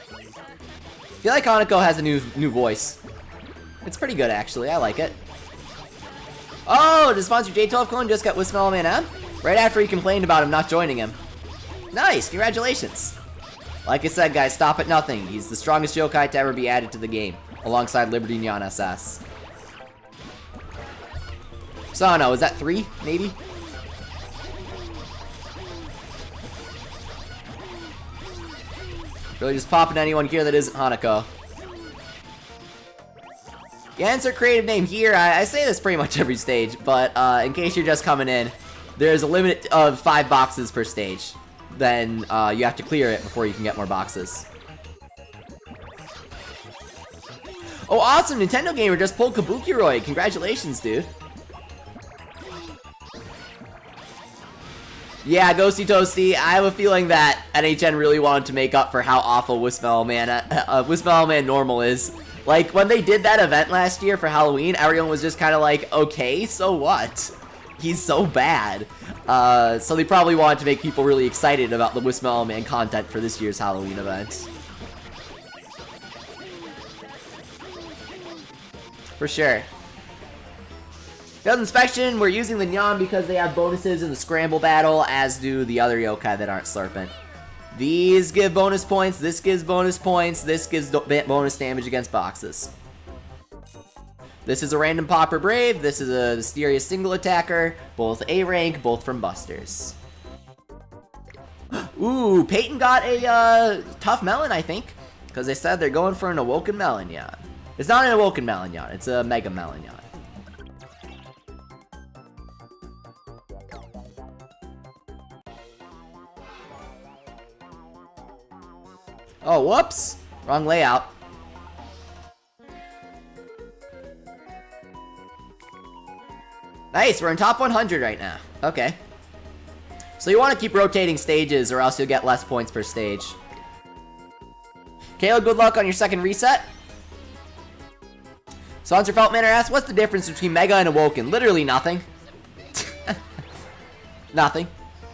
I feel like Hanako has a new voice. It's pretty good, actually. I like it. Oh, does Sponsor J12 Clone just got Whismellowman M? Right after he complained about him not joining him. Nice, congratulations. Like I said, guys, stop at nothing. He's the strongest yokai to ever be added to the game, alongside Liberty Nyan SS. So I don't know, is that 3, maybe? Really just popping anyone here that isn't Hanako. Yeah, insert creative name here. I say this pretty much every stage, but in case you're just coming in, there's a limit of 5 boxes per stage. Then you have to clear it before you can get more boxes. Oh, awesome! Nintendo Gamer just pulled Kabukiroid. Congratulations, dude. Yeah, Ghosty Toasty, I have a feeling that NHN really wanted to make up for how awful Whismellowman Normal is. Like, when they did that event last year for Halloween, everyone was just kind of like, okay, so what? He's so bad. So they probably wanted to make people really excited about the Whismellowman content for this year's Halloween event. For sure. Field Inspection, we're using the Nyan because they have bonuses in the Scramble battle, as do the other yokai that aren't Slurping. These give bonus points, this gives bonus points, this gives bonus damage against boxes. This is a random Popper Brave, this is a mysterious single attacker, both A rank, both from Busters. Ooh, Peyton got a tough melon, I think, because they said they're going for an Awoken Melonyan. It's not an Awoken Melonyan, it's a Mega Melonyan. Oh, whoops! Wrong layout. Nice, we're in top 100 right now. Okay. So you want to keep rotating stages or else you'll get less points per stage. Kayla, good luck on your second reset. Sponsor Feltmanor asks, what's the difference between Mega and Awoken? Literally nothing. Nothing.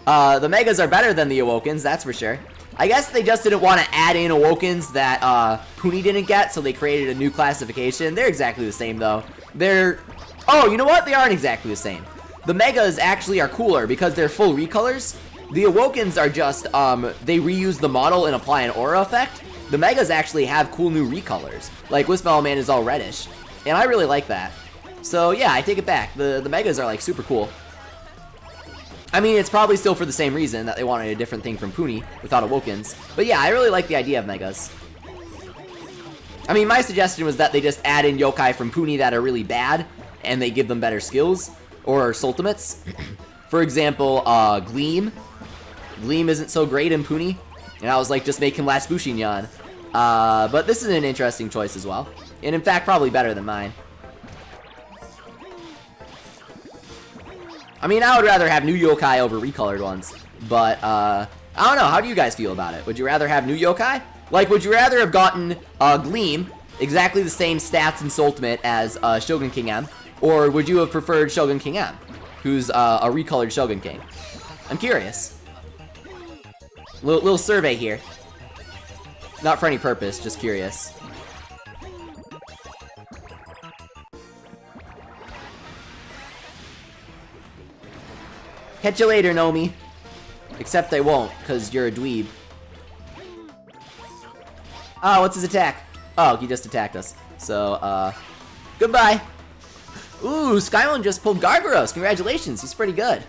The Megas are better than the Awokens, that's for sure. I guess they just didn't want to add in Awokens that Puni didn't get, so they created a new classification. They're exactly the same, though. They're... Oh, you know what? They aren't exactly the same. The Megas actually are cooler because they're full recolors. The Awokens are just, they reuse the model and apply an aura effect. The Megas actually have cool new recolors. Like, Whismellowman is all reddish. And I really like that. So, yeah, I take it back. The Megas are, like, super cool. I mean, it's probably still for the same reason that they wanted a different thing from Puni without Awokens. But yeah, I really like the idea of Megas. I mean, my suggestion was that they just add in yokai from Puni that are really bad, and they give them better skills, or Sultimates. For example, Gleam. Gleam isn't so great in Puni, and I was like, just make him last Bushinyan. But this is an interesting choice as well, and in fact, probably better than mine. I mean, I would rather have new yokai over recolored ones, but, I don't know, how do you guys feel about it? Would you rather have new yokai? Like, would you rather have gotten, Gleam, exactly the same stats and Sultimate as, Shogun King M, or would you have preferred Shogun King M, who's, a recolored Shogun King? I'm curious. Little survey here. Not for any purpose, just curious. Catch you later, Nomi. Except I won't, because you're a dweeb. Oh, what's his attack? Oh, he just attacked us. So, goodbye. Ooh, Skyline just pulled Gargaros. Congratulations, he's pretty good.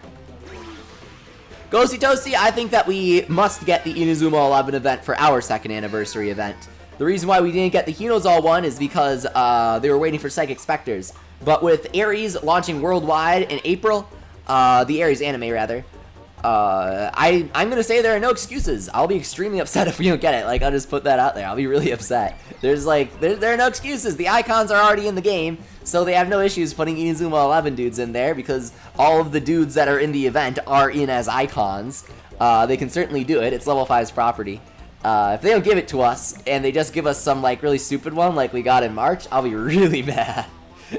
Ghosty Toasty, I think that we must get the Inazuma 11 event for our 2nd anniversary event. The reason why we didn't get the Hinozal one is because they were waiting for Psychic Specters. But with Ares launching worldwide in April, the Ares anime rather, I'm gonna say there are no excuses. I'll be extremely upset if we don't get it. Like, I'll just put that out there. I'll be really upset. There's like, there are no excuses. The icons are already in the game, so they have no issues putting Inazuma 11 dudes in there because all of the dudes that are in the event are in as icons. They can certainly do it. It's level 5's property. If they don't give it to us and they just give us some like really stupid one like we got in March, I'll be really mad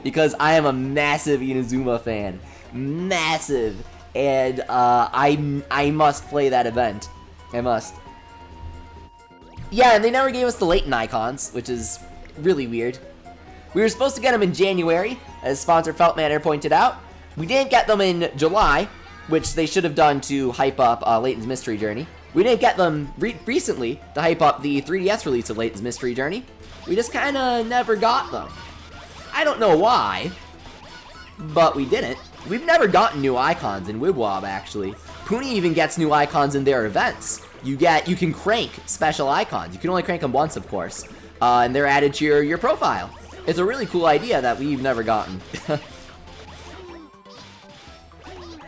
because I am a massive Inazuma fan. Massive, and I must play that event. I must. Yeah, and they never gave us the Leighton icons, which is really weird. We were supposed to get them in January, as sponsor Feltmanor pointed out. We didn't get them in July, which they should have done to hype up Leighton's Mystery Journey. We didn't get them recently to hype up the 3DS release of Leighton's Mystery Journey. We just kinda never got them. I don't know why, but we didn't. We've never gotten new icons in Wib Wob, actually. Puni even gets new icons in their events. You can crank special icons. You can only crank them once, of course. And they're added to your profile. It's a really cool idea that we've never gotten.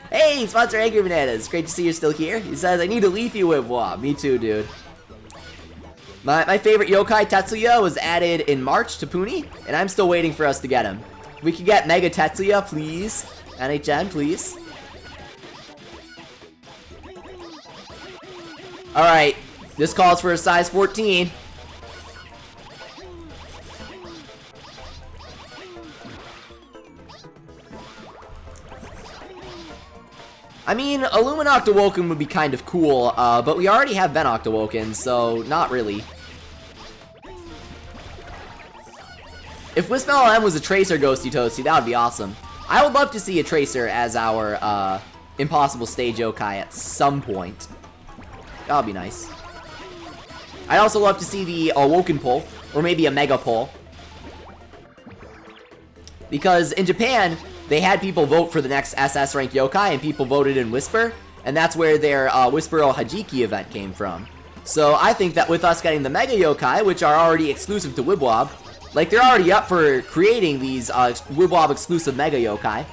Hey, sponsor Angry Bananas. Great to see you're still here. He says, I need a leafy Wib Wob. Me too, dude. My favorite yokai, Tetsuya, was added in March to Puni, and I'm still waiting for us to get him. If we could get Mega Tetsuya, please. NHN, please. Alright, this calls for a size 14. I mean, Illumin Octowoken would be kind of cool, but we already have Ben Octowoken, so not really. If Whismellowman M was a Tracer Ghosty Toasty, that would be awesome. I would love to see a Tracer as our Impossible Stage Yokai at some point. That would be nice. I'd also love to see the Awoken pull, or maybe a Mega pull. Because in Japan, they had people vote for the next SS rank yokai, and people voted in Whisper, and that's where their Whisper Hajiki event came from. So I think that with us getting the Mega Yokai, which are already exclusive to Wib Wob, like they're already up for creating these Wib Wob exclusive Mega Yokai.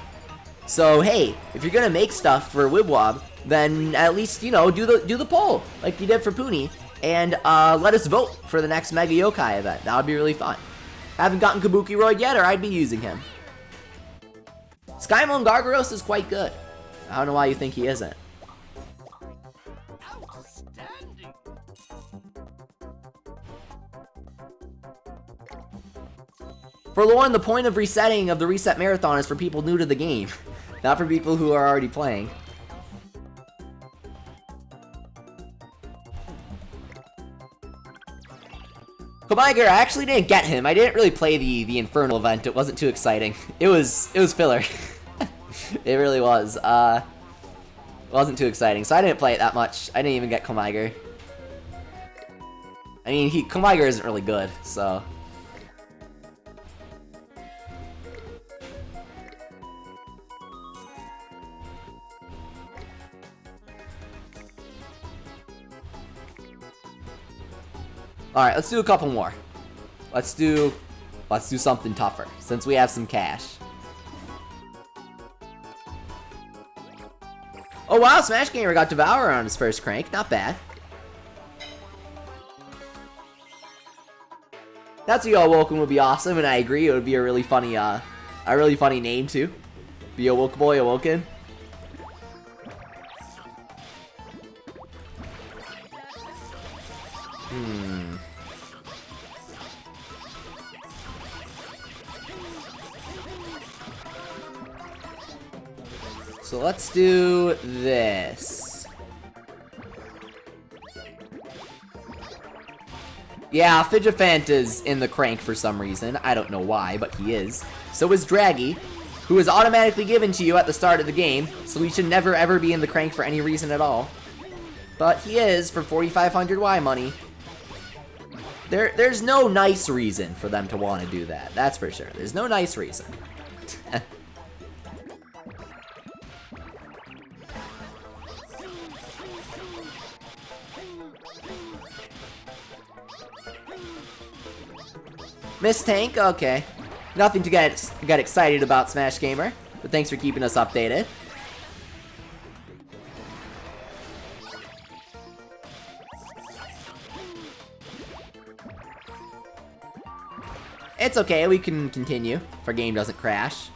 So hey, if you're gonna make stuff for Wib Wob, then at least, you know, do the poll like you did for Puni, and let us vote for the next Mega Yokai event. That would be really fun. Haven't gotten Kabukiroid yet, or I'd be using him. Skymon Gargaros is quite good. I don't know why you think he isn't. Outstanding. For Lauren, the point of resetting of the reset marathon is for people new to the game, not for people who are already playing. Komiger, I actually didn't get him. I didn't really play the Infernal event. It wasn't too exciting. It was filler. It really was. It wasn't too exciting, so I didn't play it that much. I didn't even get Komiger. I mean, Komiger isn't really good, so. Alright, let's do a couple more. Let's do something tougher, since we have some cash. Oh wow, Smash Gamer got Devourer on his first crank. Not bad. That's a Awoken would be awesome, and I agree, it would be a really funny name too. Be Awoken Awoken. So let's do this. Yeah, Fidgephant is in the crank for some reason. I don't know why, but he is. So is Draggy, who is automatically given to you at the start of the game, so he should never ever be in the crank for any reason at all. But he is for 4,500 Y money. There's no nice reason for them to want to do that. That's for sure. There's no nice reason. Miss Tank, okay. Nothing to get excited about, Smash Gamer, but thanks for keeping us updated. It's okay, we can continue if our game doesn't crash.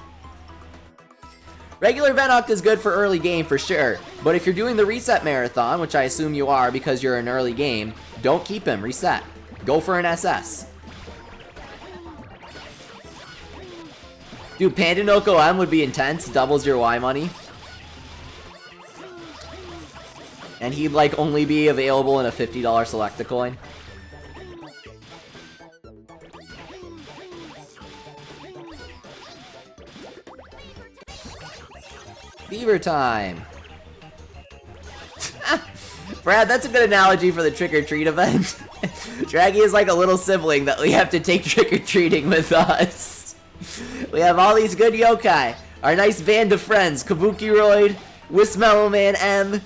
Regular Venoct is good for early game for sure, but if you're doing the reset marathon, which I assume you are because you're in early game, don't keep him, reset. Go for an SS. Dude, Pandanoko M would be intense, doubles your Y money. And he'd like only be available in a $50 Selectacoin. Beaver time! Brad, that's a good analogy for the trick-or-treat event. Draggy is like a little sibling that we have to take trick-or-treating with us. We have all these good yokai. Our nice band of friends. Kabukiroid, Whismellowman M,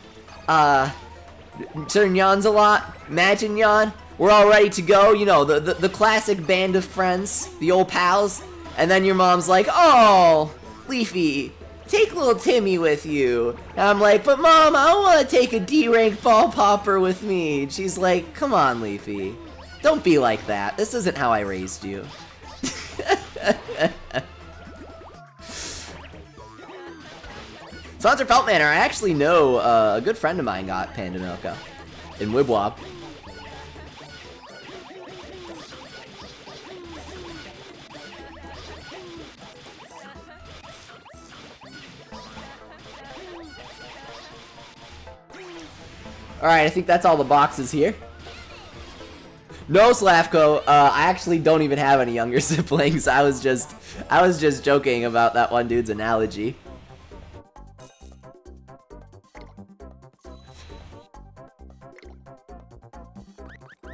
Sir Nyansalot, Maginyan. We're all ready to go. You know, the classic band of friends. The old pals. And then your mom's like, oh, Leafy, take little Timmy with you. And I'm like, but Mom, I want to take a D-rank ball popper with me. And she's like, come on, Leafy. Don't be like that. This isn't how I raised you. Sponsor Felt Manor, I actually know a good friend of mine got Pandanoka in Wib Wob. Alright, I think that's all the boxes here. No, Slavko, I actually don't even have any younger siblings. I was just joking about that one dude's analogy.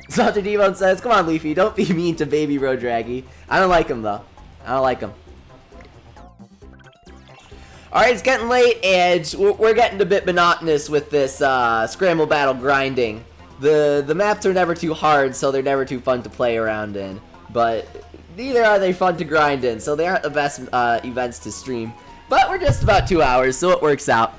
Salter Devon says, come on, Leafy, don't be mean to baby Rodraggy. I don't like him, though. I don't like him. Alright, it's getting late, and we're getting a bit monotonous with this Scramble battle grinding. The maps are never too hard, so they're never too fun to play around in. But neither are they fun to grind in, so they aren't the best events to stream. But we're just about 2 hours, so it works out.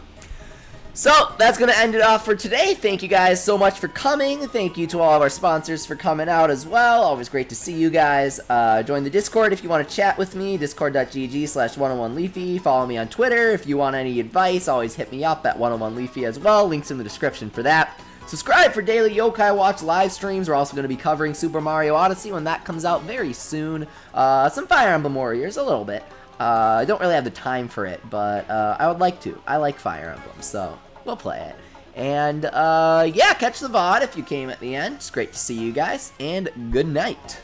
So, that's going to end it off for today. Thank you guys so much for coming. Thank you to all of our sponsors for coming out as well. Always great to see you guys. Join the Discord if you want to chat with me. Discord.gg/101Leafy. Follow me on Twitter. If you want any advice, always hit me up at 101Leafy as well. Links in the description for that. Subscribe for daily Yokai Watch live streams. We're also going to be covering Super Mario Odyssey when that comes out very soon. Some Fire Emblem Warriors, a little bit. I don't really have the time for it, but I would like to. I like Fire Emblem, so we'll play it. And yeah, catch the VOD if you came at the end. It's great to see you guys, and good night.